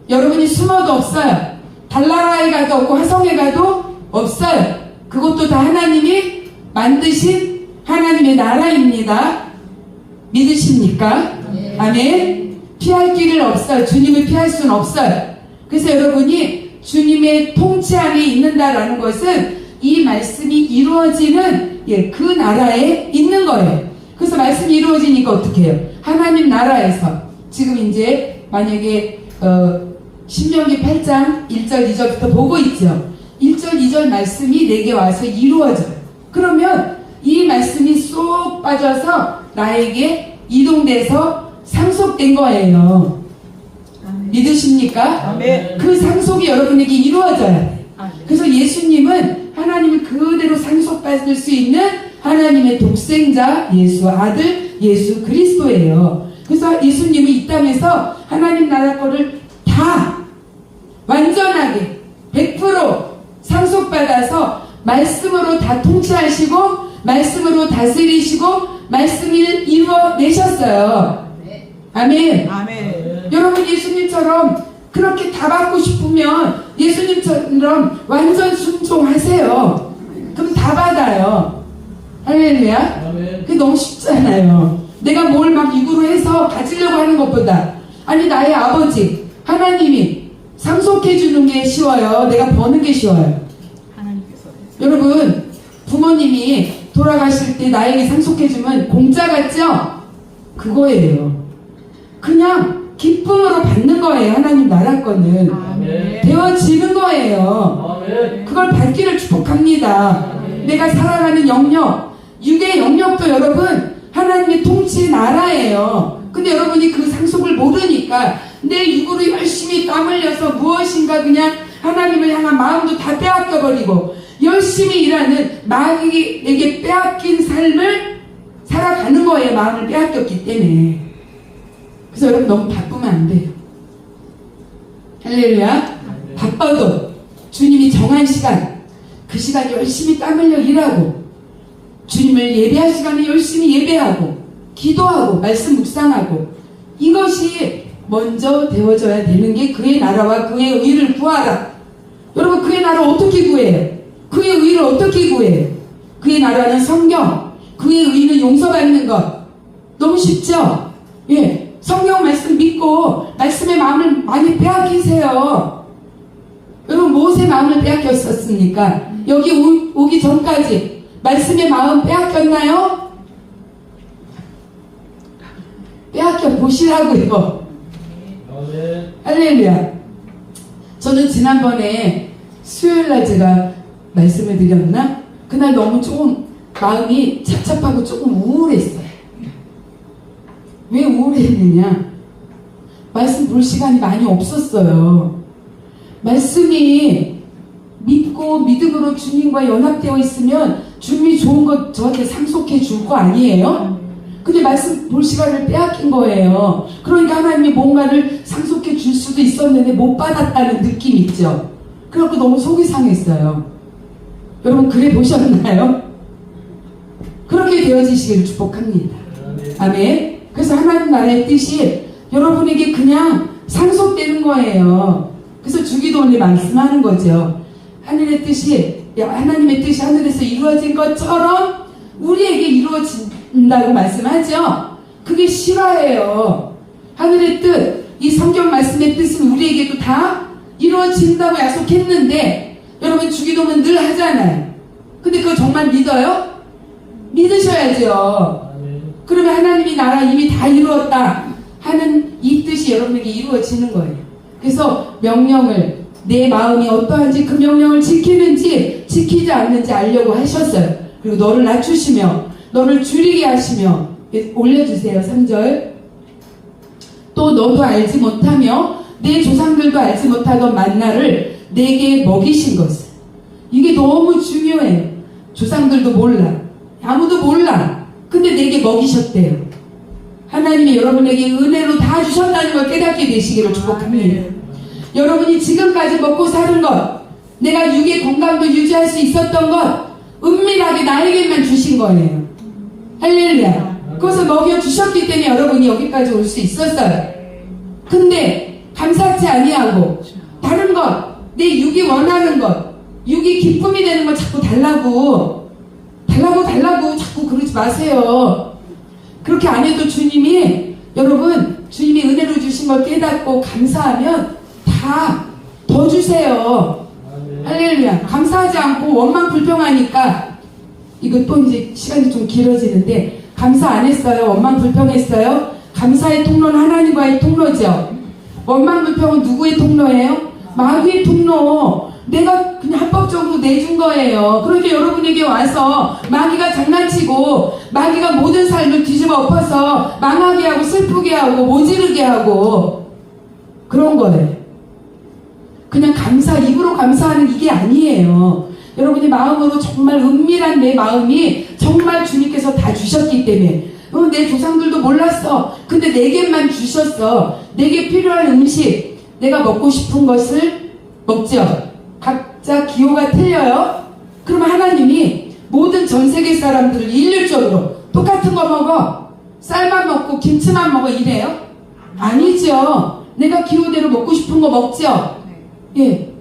여러분이 숨어도 없어요. 달나라에 가도 없고 화성에 가도 없어요. 그것도 다 하나님이 만드신 하나님의 나라입니다. 믿으십니까? 네. 아멘. 피할 길은 없어요. 주님을 피할 수는 없어요. 그래서 여러분이 주님의 통치 안에 있는다라는 것은 이 말씀이 이루어지는 그 나라에 있는 거예요. 그래서 말씀이 이루어지니까 어떻게 해요? 하나님 나라에서 지금 이제 만약에 신명기 8장 1절 2절부터 보고 있죠. 1절 2절 말씀이 내게 와서 이루어져요. 그러면 이 말씀이 쏙 빠져서 나에게 이동돼서 상속된 거예요. 아멘. 믿으십니까? 아멘. 그 상속이 여러분에게 이루어져야 돼. 그래서 예수님은 하나님을 그대로 상속받을 수 있는 하나님의 독생자, 예수 아들, 예수 그리스도예요. 그래서 예수님은 이 땅에서 하나님 나라 거를 다 완전하게 100% 상속받아서 말씀으로 다 통치하시고 말씀으로 다스리시고 말씀을 이루어내셨어요. 아멘. 아멘. 여러분, 예수님처럼 그렇게 다 받고 싶으면 예수님처럼 완전 순종하세요. 그럼 다 받아요. 할렐루야. 그게 너무 쉽잖아요. 내가 뭘 막 입으로 해서 가지려고 하는 것보다, 아니 나의 아버지 하나님이 상속해 주는 게 쉬워요, 내가 버는 게 쉬워요? 하나님께서. 여러분, 부모님이 돌아가실 때 나에게 상속해 주면 공짜 같죠? 그거예요. 그냥 기쁨으로 받는 거예요. 하나님 나라 거는 아멘. 되어지는 거예요. 아멘. 그걸 받기를 축복합니다. 아멘. 내가 살아가는 영역, 육의 영역도 여러분 하나님의 통치 나라예요. 근데 여러분이 그 상속을 모르니까 내 육으로 열심히 땀 흘려서 무엇인가 그냥 하나님을 향한 마음도 다 빼앗겨버리고 열심히 일하는 마귀에게 빼앗긴 삶을 살아가는 거예요. 마음을 빼앗겼기 때문에. 그래서 여러분 너무 바쁘면 안 돼요. 할렐루야. 바빠도 주님이 정한 시간, 그 시간 열심히 땀 흘려 일하고 주님을 예배할 시간에 열심히 예배하고 기도하고 말씀 묵상하고, 이것이 먼저 되어져야 되는 게 그의 나라와 그의 의를 구하라. 여러분, 그의 나라 어떻게 구해요? 그의 의를 어떻게 구해요? 그의 나라는 성경, 그의 의는 용서받는 것. 너무 쉽죠? 예, 성경 말씀 믿고 말씀의 마음을 많이 빼앗기세요. 여러분, 무엇의 마음을 빼앗겼었습니까? 여기 오기 전까지 말씀의 마음 빼앗겼나요? 빼앗겨 보시라고요. 할렐루야. 저는 지난번에 수요일날 제가 말씀을 드렸나? 그날 너무 조금 마음이 착잡하고 조금 우울했어요. 왜 우울했느냐? 말씀 볼 시간이 많이 없었어요. 말씀이 믿고 믿음으로 주님과 연합되어 있으면 주님이 좋은 것 저한테 상속해 줄 거 아니에요? 근데 말씀 볼 시간을 빼앗긴 거예요. 그러니까 하나님이 뭔가를 상속해 줄 수도 있었는데 못 받았다는 느낌 있죠? 그래갖고 너무 속이 상했어요. 여러분 그래 보셨나요? 그렇게 되어지시기를 축복합니다. 아멘. 그래서 하나님 나라의 뜻이 여러분에게 그냥 상속되는 거예요. 그래서 주기도문에 말씀하는 거죠. 하늘의 뜻이, 하나님의 뜻이 하늘에서 이루어진 것처럼 우리에게 이루어진다고 말씀하죠. 그게 실화예요. 하늘의 뜻, 이 성경 말씀의 뜻은 우리에게도 다 이루어진다고 약속했는데 여러분 주기도문 늘 하잖아요. 근데 그거 정말 믿어요? 믿으셔야죠. 그러면 하나님이 나라 이미 다 이루었다 하는 이 뜻이 여러분에게 이루어지는 거예요. 그래서 명령을, 내 마음이 어떠한지 그 명령을 지키는지 지키지 않는지 알려고 하셨어요. 그리고 너를 낮추시며 너를 줄이게 하시며, 올려주세요. 3절. 또 너도 알지 못하며 내 조상들도 알지 못하던 만나를 내게 먹이신 것을. 이게 너무 중요해요. 조상들도 몰라, 아무도 몰라. 근데 내게 먹이셨대요. 하나님이 여러분에게 은혜로 다 주셨다는 걸 깨닫게 되시기를 축복합니다. 여러분이 지금까지 먹고 사는 것, 내가 육의 건강도 유지할 수 있었던 것, 은밀하게 나에게만 주신 거예요. 할렐루야. 그것을 먹여주셨기 때문에 여러분이 여기까지 올 수 있었어요. 근데 감사치 아니하고 다른 것, 내 육이 원하는 것, 육이 기쁨이 되는 걸 자꾸 달라고 자꾸 그러지 마세요. 그렇게 안 해도 주님이, 여러분 주님이 은혜로 주신 걸 깨닫고 감사하면 다 더 주세요. 할렐루야. 감사하지 않고 원망 불평하니까, 이거 또 이제 시간이 좀 길어지는데, 감사 안 했어요? 원망 불평했어요? 감사의 통로는 하나님과의 통로죠. 원망 불평은 누구의 통로예요? 마귀의 통로. 내가 그냥 합법적으로 내준 거예요. 그런데 여러분에게 와서 마귀가 장난치고 마귀가 모든 삶을 뒤집어 엎어서 망하게 하고 슬프게 하고 모지르게 하고 그런 거예요. 그냥 감사, 입으로 감사하는 이게 아니에요. 여러분의 마음으로 정말 은밀한 내 마음이 정말 주님께서 다 주셨기 때문에, 내 조상들도 몰랐어. 근데 내게만 주셨어. 내게 필요한 음식, 내가 먹고 싶은 것을 먹죠. 각자 기호가 틀려요. 그러면 하나님이 모든 전 세계 사람들을 일률적으로 똑같은 거 먹어, 쌀만 먹고 김치만 먹어 이래요? 아니죠. 내가 기호대로 먹고 싶은 거 먹죠. 예,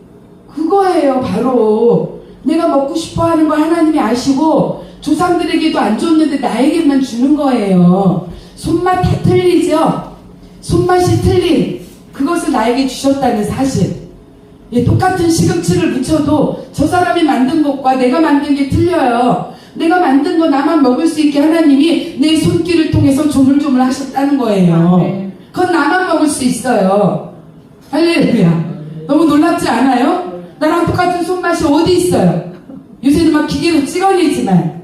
그거예요. 바로 내가 먹고 싶어 하는 걸 하나님이 아시고 조상들에게도 안 줬는데 나에게만 주는 거예요. 손맛 다 틀리죠? 손맛이 틀린 그것을 나에게 주셨다는 사실. 예, 똑같은 시금치를 묻혀도 저 사람이 만든 것과 내가 만든 게 틀려요. 내가 만든 거 나만 먹을 수 있게 하나님이 내 손길을 통해서 조물조물 하셨다는 거예요. 그건 나만 먹을 수 있어요. 할렐루야. 너무 놀랍지 않아요? 나랑 똑같은 손맛이 어디 있어요? 요새는 막 기계로 찍어내지만.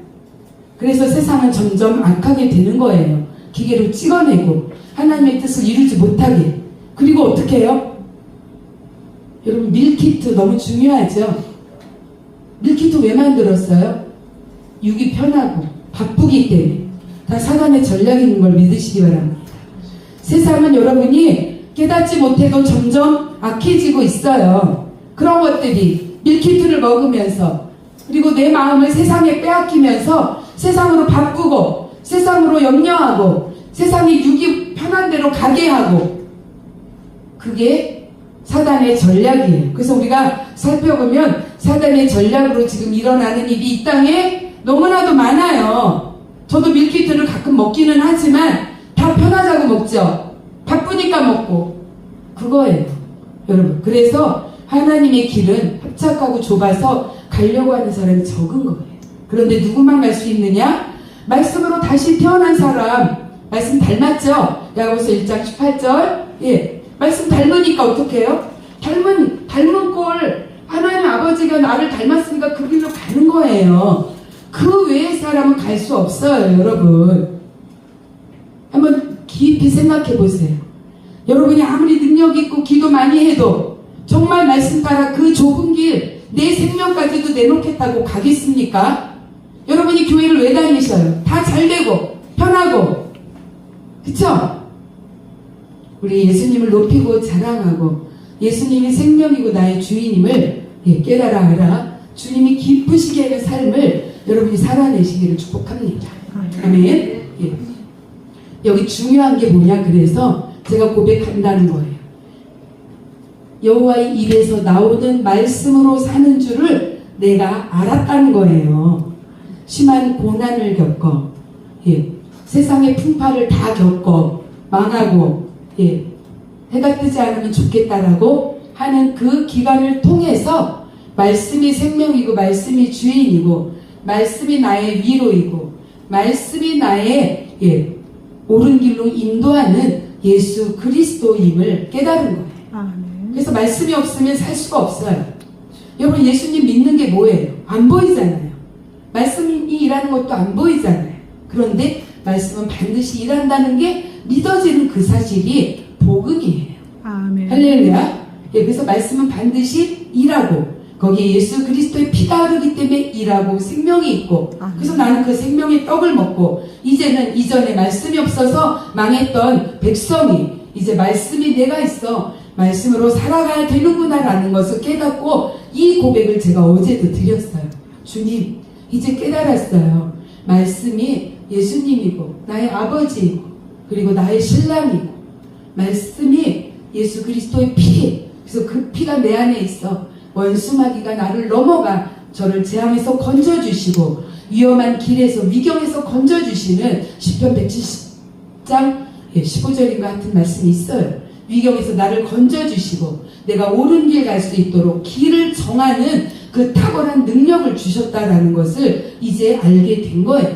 그래서 세상은 점점 악하게 되는 거예요. 기계로 찍어내고 하나님의 뜻을 이루지 못하게. 그리고 어떻게 해요? 여러분 밀키트 너무 중요하죠? 밀키트 왜 만들었어요? 육이 편하고 바쁘기 때문에. 다 사단의 전략이 있는 걸 믿으시기 바랍니다. 세상은 여러분이 깨닫지 못해도 점점 악해지고 있어요. 그런 것들이 밀키트를 먹으면서, 그리고 내 마음을 세상에 빼앗기면서 세상으로 바꾸고 세상으로 염려하고 세상이 육이 편한 대로 가게 하고, 그게 사단의 전략이에요. 그래서 우리가 살펴보면 사단의 전략으로 지금 일어나는 일이 이 땅에 너무나도 많아요. 저도 밀키트를 가끔 먹기는 하지만 다 편하자고 먹죠. 바쁘니까 먹고. 그거예요, 여러분. 그래서 하나님의 길은 협착하고 좁아서 가려고 하는 사람이 적은 거예요. 그런데 누구만 갈 수 있느냐? 말씀으로 다시 태어난 사람. 말씀 닮았죠? 야고보서 1장 18절. 예, 말씀 닮으니까 어떻게 해요? 닮은 꼴, 하나님 아버지가 나를 닮았으니까 그 길로 가는 거예요. 그 외의 사람은 갈 수 없어요, 여러분. 한번 깊이 생각해 보세요. 여러분이 아무리 능력 있고 기도 많이 해도 정말 말씀 따라 그 좁은 길, 내 생명까지도 내놓겠다고 가겠습니까? 여러분이 교회를 왜 다니셔요? 다 잘되고 편하고, 그쵸? 우리 예수님을 높이고 자랑하고 예수님이 생명이고 나의 주인임을 깨달아 알아 주님이 기쁘시게 하는 삶을 여러분이 살아내시기를 축복합니다. 아멘. 예. 여기 중요한 게 뭐냐, 그래서 제가 고백한다는 거예요. 여호와의 입에서 나오는 말씀으로 사는 줄을 내가 알았다는 거예요. 심한 고난을 겪어, 세상의 풍파를 다 겪어 망하고, 해가 뜨지 않으면 좋겠다라고 하는 그 기간을 통해서 말씀이 생명이고 말씀이 주인이고 말씀이 나의 위로이고 말씀이 나의 옳은 길로 인도하는 예수 그리스도임을 깨달은 거예요. 그래서 말씀이 없으면 살 수가 없어요. 여러분, 예수님 믿는 게 뭐예요? 안 보이잖아요. 말씀이 일하는 것도 안 보이잖아요. 그런데 말씀은 반드시 일한다는 게 믿어지는 그 사실이 복음이에요. 아멘. 할렐루야. 그래서 말씀은 반드시 일하고 거기에 예수 그리스도의 피가 흐르기 때문에 일하고 생명이 있고, 그래서 나는 그 생명의 떡을 먹고 이제는 이전에 말씀이 없어서 망했던 백성이 이제 말씀이 내가 있어 말씀으로 살아가야 되는구나 라는 것을 깨닫고 이 고백을 제가 어제도 드렸어요. 주님, 이제 깨달았어요. 말씀이 예수님이고 나의 아버지이고 그리고 나의 신랑이고 말씀이 예수 그리스도의 피, 그래서 그 피가 내 안에 있어 원수마귀가 나를 넘어가 저를 재앙에서 건져주시고 위험한 길에서 위경에서 건져주시는 시편 170장 15절인가 같은 말씀이 있어요. 위경에서 나를 건져주시고 내가 옳은 길 갈 수 있도록 길을 정하는 그 탁월한 능력을 주셨다라는 것을 이제 알게 된 거예요.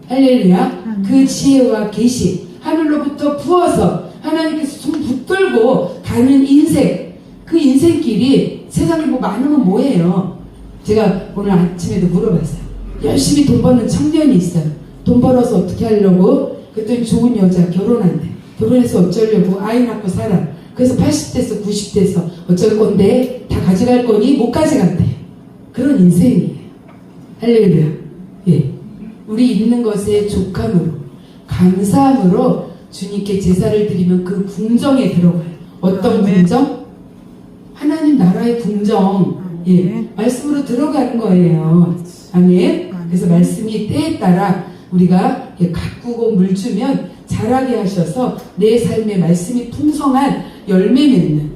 할렐루야. 그 지혜와 계시 하늘로부터 부어서 하나님께서 손 붙들고 가는 인생, 그 인생길이 세상에 뭐 많으면 뭐예요? 제가 오늘 아침에도 물어봤어요. 열심히 돈 버는 청년이 있어요. 돈 벌어서 어떻게 하려고? 그랬더니 좋은 여자 결혼한대. 결혼해서 어쩌려고? 아이 낳고 살아. 그래서 80대에서 90대에서 어쩔 건데 다 가져갈 거니 못 가져간대. 그런 인생이에요. 할렐루야. 우리 있는 것에 족함으로 감사함으로 주님께 제사를 드리면 그 궁정에 들어가요. 어떤 궁정? 하나님 나라의 궁정. 말씀으로 들어가는 거예요. 아멘. 그래서 말씀이 때에 따라 우리가 가꾸고 물 주면 자라게 하셔서 내 삶의 말씀이 풍성한 열매 맺는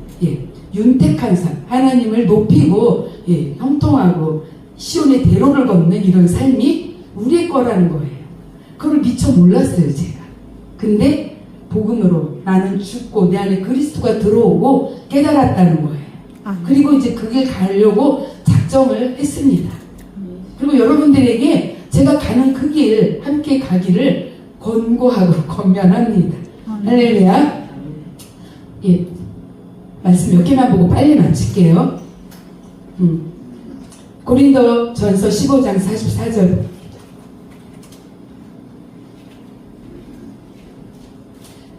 윤택한 삶, 하나님을 높이고 형통하고 시온의 대로를 걷는 이런 삶이 우리의 거라는 거예요. 그걸 미처 몰랐어요, 제가. 근데 복음으로 나는 죽고 내 안에 그리스도가 들어오고 깨달았다는 거예요. 그리고 이제 그 길 가려고 작정을 했습니다. 그리고 여러분들에게 제가 가는 그 길 함께 가기를 권고하고 권면합니다. 할렐루야. 말씀 몇 개만 보고 빨리 마칠게요. 고린도전서 15장 44절.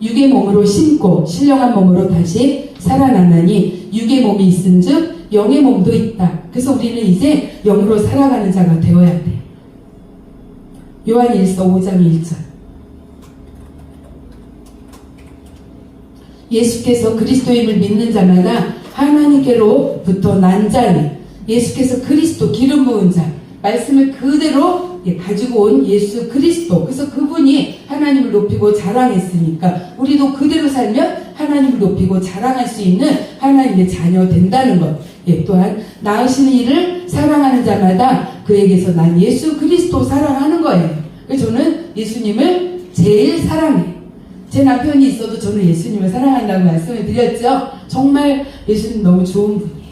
육의 몸으로 심고 신령한 몸으로 다시 살아나나니 육의 몸이 있은즉 영의 몸도 있다. 그래서 우리는 이제 영으로 살아가는 자가 되어야 돼. 요한일서 5장 1절. 예수께서 그리스도임을 믿는 자마다 하나님께로부터 난 자니, 예수께서 그리스도 기름 부은 자, 말씀을 그대로 가지고 온 예수 그리스도. 그래서 그분이 하나님을 높이고 자랑했으니까 우리도 그대로 살면 하나님을 높이고 자랑할 수 있는 하나님의 자녀 된다는 것. 또한 나으시는 이를 사랑하는 자마다 그에게서 난 예수 그리스도 사랑하는 거예요. 그래서 저는 예수님을 제일 사랑해요. 제 남편이 있어도 저는 예수님을 사랑한다고 말씀을 드렸죠. 정말 예수님 너무 좋은 분이에요.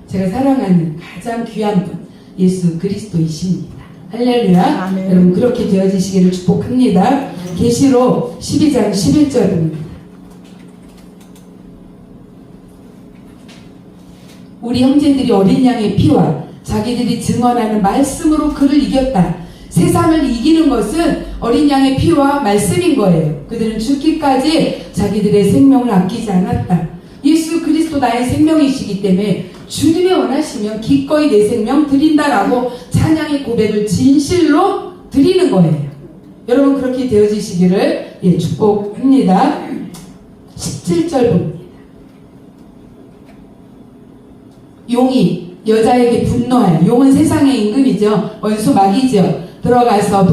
제가 사랑하는 가장 귀한 분, 예수 그리스도이십니다. 할렐루야. 아멘. 여러분 그렇게 되어지시기를 축복합니다. 계시록 12장 11절입니다. 우리 형제들이 어린 양의 피와 자기들이 증언하는 말씀으로 그를 이겼다. 세상을 이기는 것은 어린 양의 피와 말씀인 거예요. 그들은 죽기까지 자기들의 생명을 아끼지 않았다. 예수 그리스도 나의 생명이시기 때문에 주님이 원하시면 기꺼이 내 생명 드린다라고 찬양의 고백을 진실로 드리는 거예요. 여러분 그렇게 되어지시기를 축복합니다. 17절 봅니다. 용이 여자에게 분노하여, 용은 세상의 임금이죠. 원수 마귀죠. 돌아가서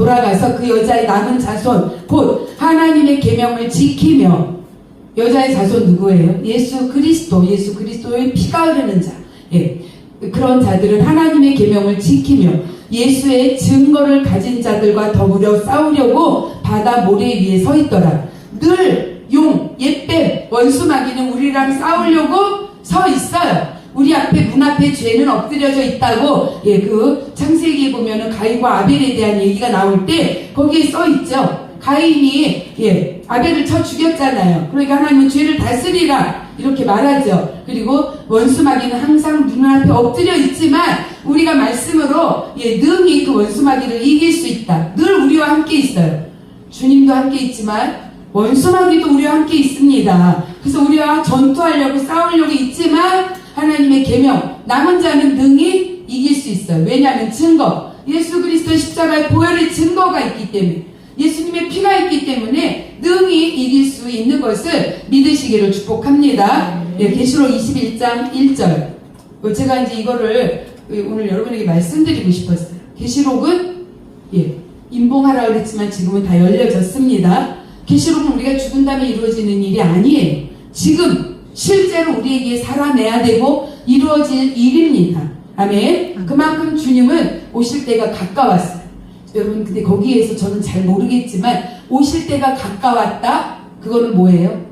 그 여자의 남은 자손 곧 하나님의 계명을 지키며, 여자의 자손 누구예요? 예수 그리스도의 피가 흐르는 자. 그런 자들은 하나님의 계명을 지키며 예수의 증거를 가진 자들과 더불어 싸우려고 바다 모래 위에 서 있더라. 늘 용, 옛뱀, 원수 마귀는 우리랑 싸우려고 서 있어요. 우리 앞에, 문 앞에 죄는 엎드려져 있다고, 그 창세기에 보면은 가인과 아벨에 대한 얘기가 나올 때 거기에 써 있죠. 가인이, 아벨을 쳐 죽였잖아요. 그러니까 하나님은 죄를 다스리라, 이렇게 말하죠. 그리고 원수 마귀는 항상 눈앞에 엎드려 있지만 우리가 말씀으로, 능히 그 원수 마귀를 이길 수 있다. 늘 우리와 함께 있어요. 주님도 함께 있지만 원수 마귀도 우리와 함께 있습니다. 그래서 우리와 전투하려고 싸우려고 있지만 하나님의 계명, 남은 자는 능히 이길 수 있어요. 왜냐하면 증거, 예수 그리스도의 십자가의 보혈의 증거가 있기 때문에, 예수님의 피가 있기 때문에 능히 이길 수 있는 것을 믿으시기를 축복합니다. 계시록 21장 1절. 제가 이제 이거를 오늘 여러분에게 말씀드리고 싶었어요. 계시록은 임봉하라 그랬지만 지금은 다 열려졌습니다. 계시록은 우리가 죽은 다음에 이루어지는 일이 아니에요. 지금 실제로 우리에게 살아내야 되고 이루어질 일입니다. 아멘. 그만큼 주님은 오실 때가 가까웠어요. 여러분 근데 거기에서 저는 잘 모르겠지만 오실 때가 가까웠다? 그거는 뭐예요?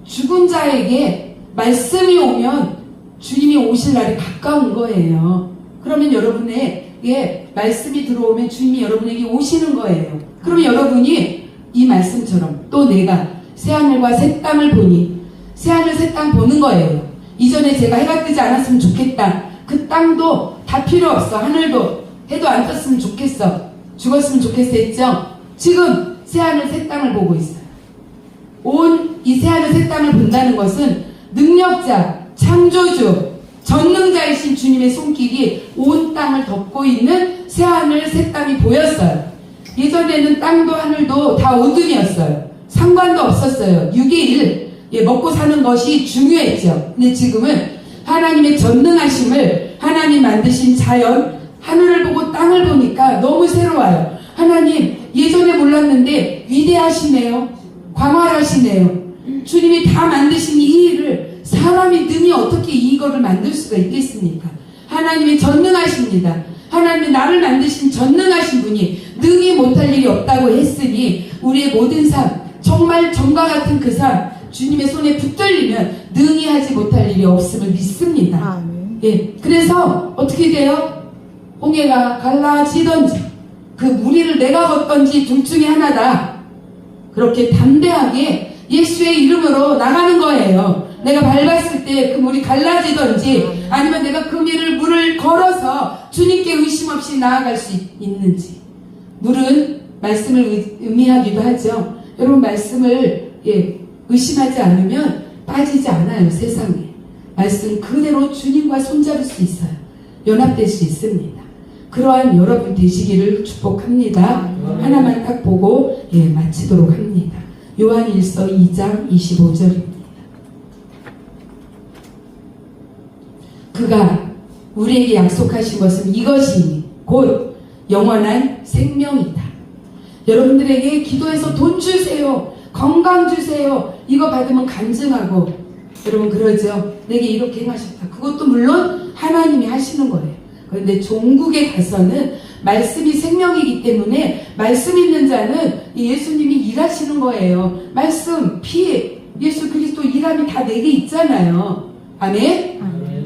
죽은 자에게 말씀이 오면 주님이 오실 날이 가까운 거예요. 그러면 여러분에게 말씀이 들어오면 주님이 여러분에게 오시는 거예요. 그러면 여러분이 이 말씀처럼 또 내가 새하늘과 새 땅을 보니, 새하늘 새 땅 보는 거예요. 이전에 제가 해가 뜨지 않았으면 좋겠다. 그 땅도 다 필요 없어. 하늘도 해도 안 떴으면 좋겠어. 죽었으면 좋겠어 했죠. 지금 새하늘 새 땅을 보고 있어요. 온 이 새하늘 새 땅을 본다는 것은 능력자, 창조주, 전능자이신 주님의 손길이 온 땅을 덮고 있는 새하늘 새 땅이 보였어요. 예전에는 땅도 하늘도 다 어둠이었어요. 상관도 없었어요. 6일 먹고 사는 것이 중요했죠. 근데 지금은 하나님의 전능하심을, 하나님 만드신 자연, 하늘을 보고 땅을 보니까 너무 새로워요. 하나님 예전에 몰랐는데 위대하시네요. 광활하시네요. 주님이 다 만드신 이 일을 사람이 능히 어떻게 이거를 만들 수가 있겠습니까? 하나님이 전능하십니다. 하나님이 나를 만드신 전능하신 분이 능히 못할 일이 없다고 했으니 우리의 모든 삶, 정말 전과 같은 그 삶, 주님의 손에 붙들리면 능히 하지 못할 일이 없음을 믿습니다. 그래서 어떻게 돼요? 홍해가 갈라지던지 그 무리를 내가 걷던지 둘 중에 하나다. 그렇게 담대하게 예수의 이름으로 나가는 거예요. 내가 밟았을 때 그 물이 갈라지던지 아니면 내가 그 물을 걸어서 주님께 의심 없이 나아갈 수 있는지. 물은 말씀을 의미하기도 하죠. 여러분 말씀을 의심하지 않으면 빠지지 않아요. 세상에. 말씀 그대로 주님과 손잡을 수 있어요. 연합될 수 있습니다. 그러한 여러분 되시기를 축복합니다. 하나만 딱 보고 마치도록 합니다. 요한일서 2장 25절입니다. 그가 우리에게 약속하신 것은 이것이니 곧 영원한 생명이다. 여러분들에게 기도해서 돈 주세요, 건강 주세요, 이거 받으면 간증하고, 여러분 그러죠. 내게 이렇게 행하셨다. 그것도 물론 하나님이 하시는 거예요. 그런데 종국에 가서는 말씀이 생명이기 때문에 말씀 있는 자는 예수님이 일하시는 거예요. 말씀, 피, 예수 그리스도 일함이 다 내게 있잖아요. 아멘?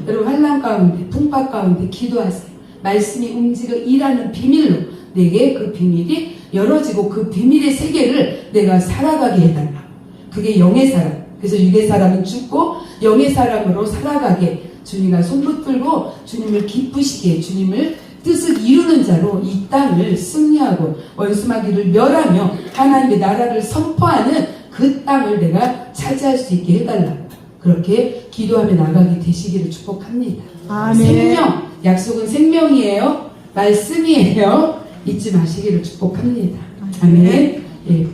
여러분 환난 가운데, 풍파 가운데 기도하세요. 말씀이 움직여 일하는 비밀로 내게 그 비밀이 열어지고 그 비밀의 세계를 내가 살아가게 해달라. 그게 영의 사람. 그래서 육의 사람은 죽고 영의 사람으로 살아가게 주님과 손붙들고 주님을 기쁘시게 주님을 뜻을 이루는 자로 이 땅을 승리하고 원수마귀를 멸하며 하나님의 나라를 선포하는 그 땅을 내가 차지할 수 있게 해달라. 그렇게 기도하며 나가게 되시기를 축복합니다.
아멘.
생명, 약속은 생명이에요. 말씀이에요. 잊지 마시기를 축복합니다. 아멘. 예,